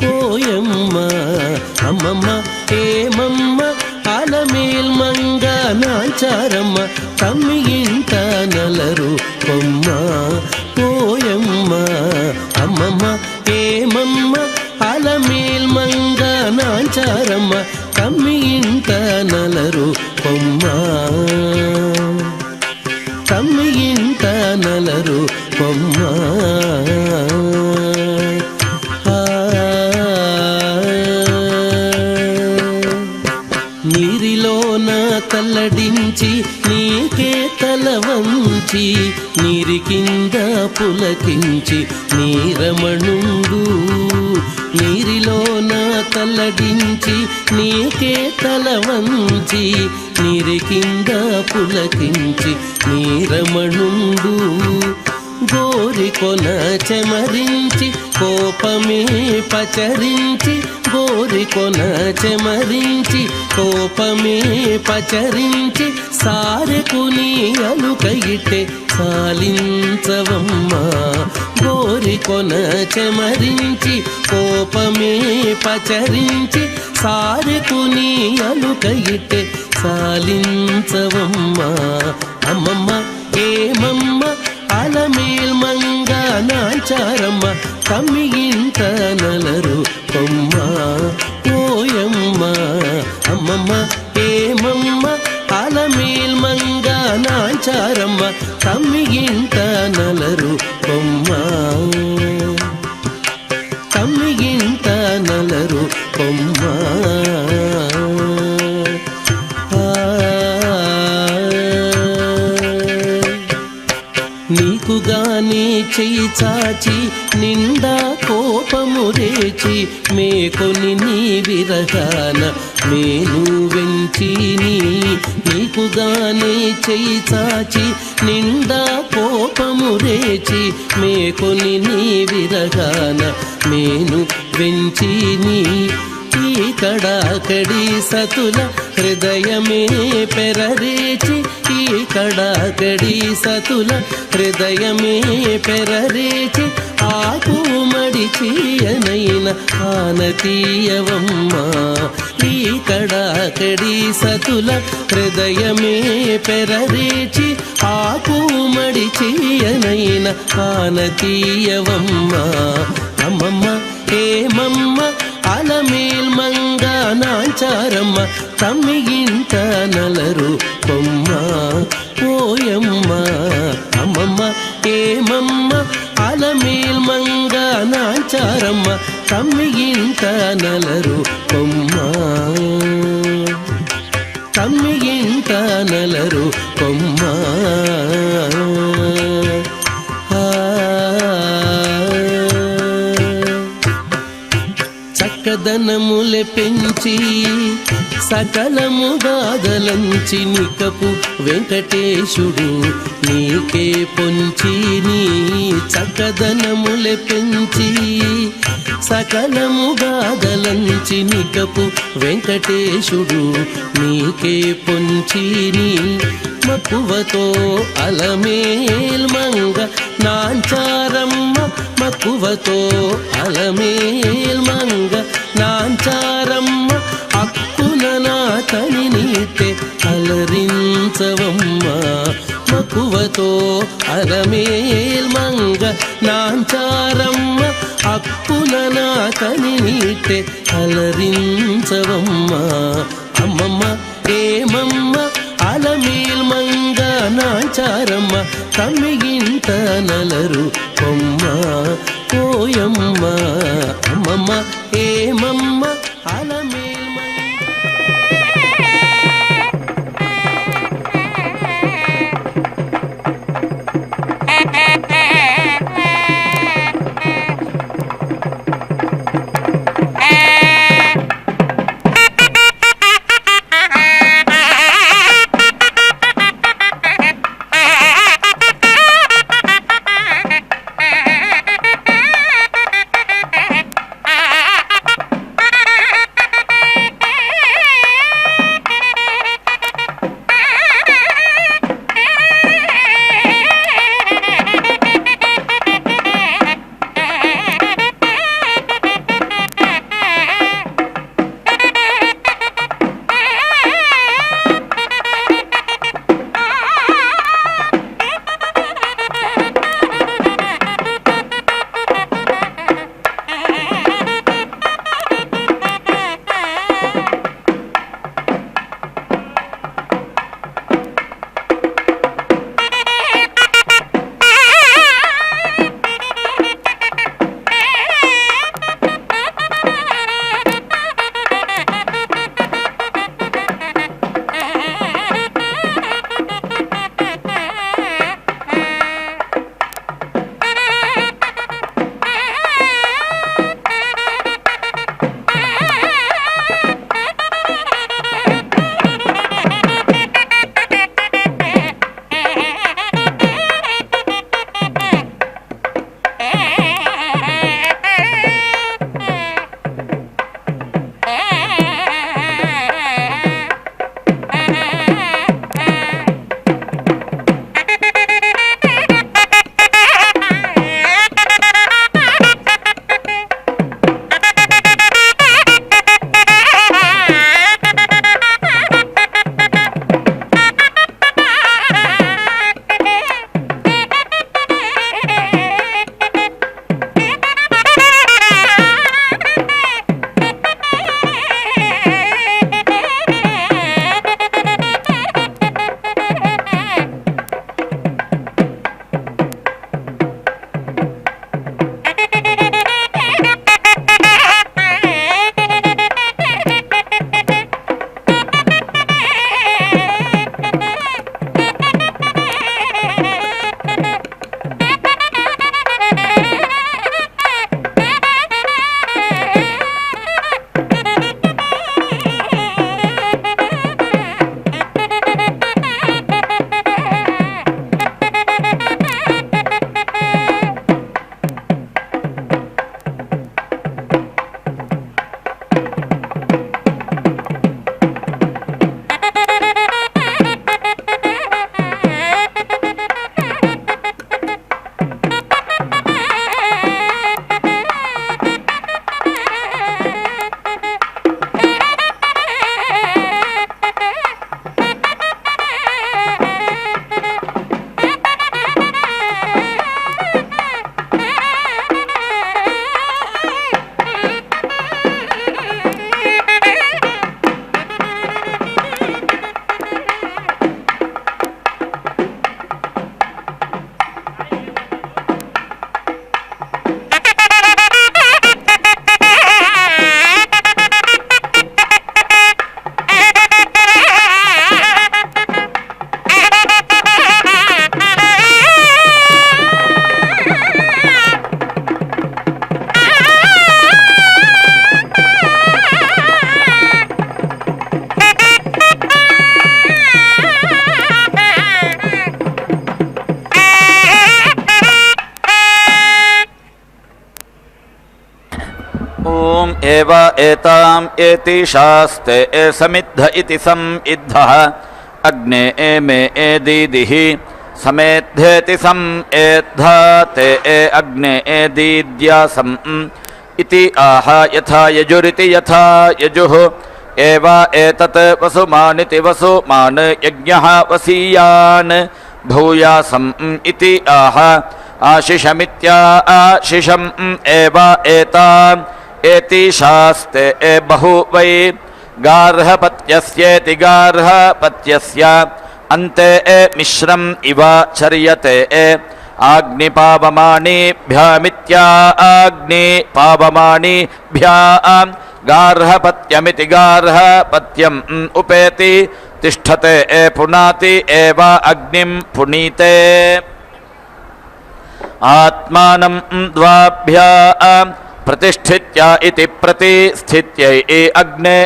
పోయమ్మ అమ్మమ్మ ఏమమ్మ అలమేల్ మంగ నాచారమ్మ తమ్మి ఇంట నలరు కొమ్మ పోయమ్మ అమ్మమ్మ ఏమమ్మ అలమేల్ మంగ నాచారమ్మ తమ్మి ఇంట నలరు కొమ్మ తమ్మి ఇంట నలరు కొమ్మ నీరిలోన తల్లడించి నీకే తల వంచి నీరి కింద పులకించి నీరమణుండు నీరిలోన తల్లడించి నీకే తల వంచి నీరి కింద పులకించి నీరమణుండు గోరికొన చెమరించి కోపమే పచరించి గోరికొన చెమరించి కోపమే పచరించి సారెకు నీ అలుకయిటే సాలించవమ్మ గోరికొన చెమరించి కోపమే పచరించి సారెకు నీ అలుకయిటే సాలించవమ్మ అమ్మమ్మ ఏమమ్మ అలమేల్ మంగ నాచారమ్మ తమ్మి ఇంట నలరు కొమ్మ పోయమ్మ అమ్మమ్మ ఏమమ్మ అలమేల్ మంగ నాచారమ్మ తమ్మి ఇంట నలరు కొమ్మ తమ్మి ఇంట నలరు కొమ్మ నీకుగానే చెయ్యి చాచి నిండా కోపము రేచి మేకొని నీ విరగాన మేను వెంచి నీకుగానే చెయ్యి చాచి నిండా కోపము రేచి మేకొని నీ విరగాన మేను వెంచి ఈ కడాకడి సతుల హృదయమే పెరరేచి ఈ కడాకడి సతుల హృదయమే పెరరేచి ఆకు మడిచియనైన ఆనతీయవమ్మ ఈ కడాకడి సతుల హృదయమే పెరరేచి ఆకు మడిచియనైన ఆనతీయవమ్మ అమ్మమ్మ ఏమమ్మ అలమేల్ మంగ నాచారమ్మ తమ్మి ఇంట నలరు కొమ్మ పోయమ్మ అమ్మమ్మ ఏమమ్మ అలమేల్ మంగ నాచారమ్మ తమ్మి ఇంట నలరు కొమ్మ తమ్మి ఇంట నలరు కొమ్మ చక్కదనములె పెంచి సకలముగాదలంచి నికపు వెంకటేశుడు నీకే పొంచి నీ చక్కదనములె పెంచి సకలముగాదలంచి నికపు వెంకటేశుడు నీకే పొంచి నీ మక్కువతో అలమేల్ మంగ నాంచారమ్మ మక్కువతో అలమేల్ మంగ నాంచారమ్మ అక్కున నాతని నీటే అలరించవమ్మ మక్కువతో అలమేల్ మంగ నాంచారమ్మ అక్కున నాతని నీటే అలరించవమ్మ అమ్మమ్మ ఏమమ్మ అలమేల్ మంగ నాంచారమ్మ తమ్మిగింట నలరు కొమ్మ కోయమ్మ అమ్మమ్మ ఏమమ్మ అలమేల్ మంగ एव एताम् एतिशास्ते समिद्ध इति समिद्धः अग्ने मे एदीदिः समेद्धेति समेद्धा ते अग्ने एदीद्यासम् इति आह यथा यजुरिति यथा यजुः एव एतत् वसुमानिति वसुमान् यज्ञः वसीयान् भूयासम् इति आह आशिषमित्या आशिषम् एव एताम् एति शास्ते बहु वै गार्हपत्यस्येति गार्हपत्यस्य अन्ते मिश्रम् इव चर्यते आग्निपावमानीभ्यामित्या आग्निपावमानीभ्याम् गार्हपत्यमिति गार्हपत्यम् उपेति तिष्ठते पुनाति एव अग्निं पुनीते आत्मानं द्वाभ्याम् प्रतिष्ठित्य इति प्रतिष्ठित्यै अग्ने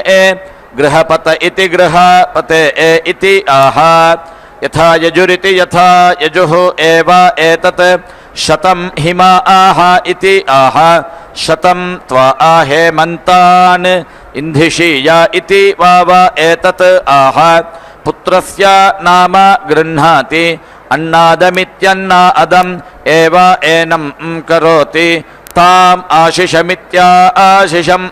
गृहपत इति गृहपते इति आह यथा यजुरिति यथा यजुः एव एतत् शतं हिमा आह इति आह शतं त्वा हेमन्तान् इन्धिषीय इति वाव एतत् आह पुत्रस्य नाम गृह्णाति अन्नादमित्यन्नादम् एव एनं करोति ताम् आशिषमित्या आशिषम्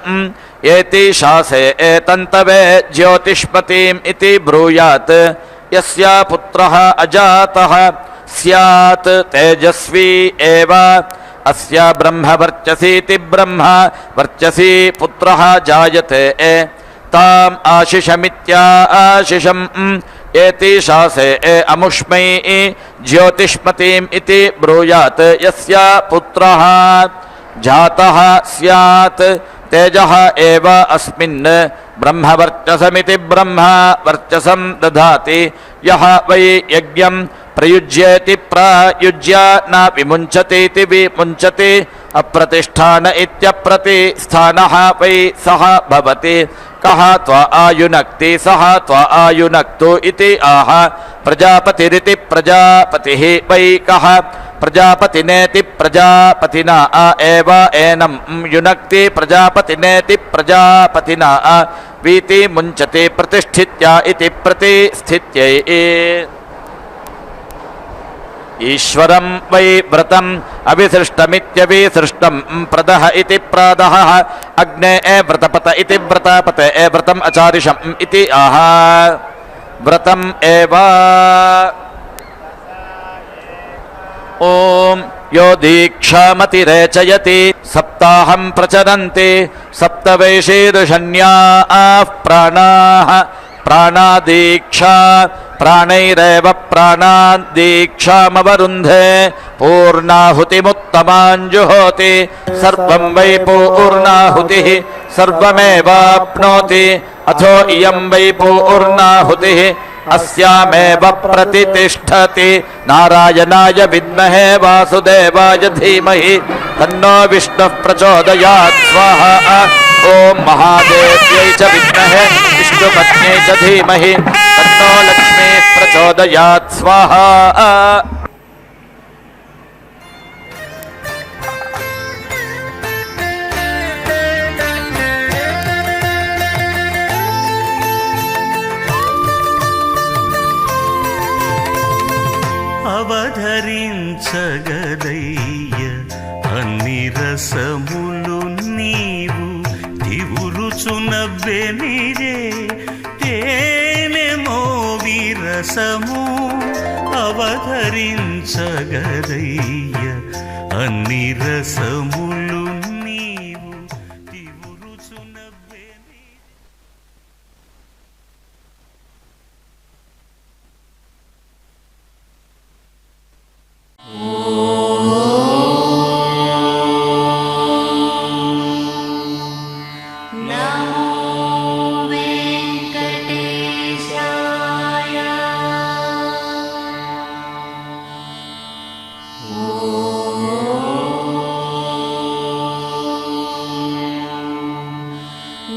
एति शासे एतन्तवे ज्योतिष्मतीम् इति ब्रूयात् यस्य पुत्रः अजातः स्यात् तेजस्वी एव अस्य ब्रह्मवर्चसीति ब्रह्म वर्चसी पुत्रः जायते ताम् आशिषमित्या आशिषम् एति शासे अमुष्मै ज्योतिष्मतीम् इति ब्रूयात् यस्य पुत्रः जातः स्यात् तेजः एव अस्मिन् ब्रह्मवर्चसमिति ब्रह्म वर्चसं दधाति यः वै यज्ञं प्रयुज्येति प्रयुज्य न विमुञ्चतीति विमुञ्चति अप्रतिष्ठान इत्यप्रतिष्ठानः वै सः भवति कः त्वा आयुनक्ति सः त्वा आयुनक्तु इति आह प्रजापतिरिति प्रजापतिः वै कः प्रजापतिनेति प्रजापतिना एव एनं युनक्ति प्रजापतिनेति प्रजापतिना वीति मुञ्चति प्रतिष्ठित्या इति प्रतिष्ठित्यै ईश्वरं वै व्रतम् अविसृष्टमित्यविसृष्टं प्रदः इति प्रादः अग्ने व्रतपत इति व्रतपते व्रतम् अचारिषम् इति आह व्रतम् एव ॐ यो दीक्षामतिरेचयति सप्ताहं प्रचरन्ति सप्तवैशीर्षण्याः प्राणाः प्राणादीक्षा प्राणैरेव प्राणादीक्षामवरुन्धे पूर्णाहुतिमुत्तमाञ्जुहोति सर्वं वै पूर्णाहुतिः सर्वमेवाप्नोति अथो इयं वै पूर्णाहुतिः अस्यामेव प्रतिष्ठति नारायणाय विद्महे वासुदेवाय धीमहि तन्नो विष्णुः प्रचोदयात् स्वाहा ॐ महादेव्यै च विद्महे विष्णुपत्न्यै च धीमहि तन्नो लक्ष्मीः प्रचोदयात् स्वाहा అవధరించగదయ్య అన్ని రసములు నీవు తివురుచునవ్వెనిరే తేనెమో విరసము అవధరించగదయ్య అన్ని రసములు నీవు తివురుచునవ్వెనిరే.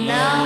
Namo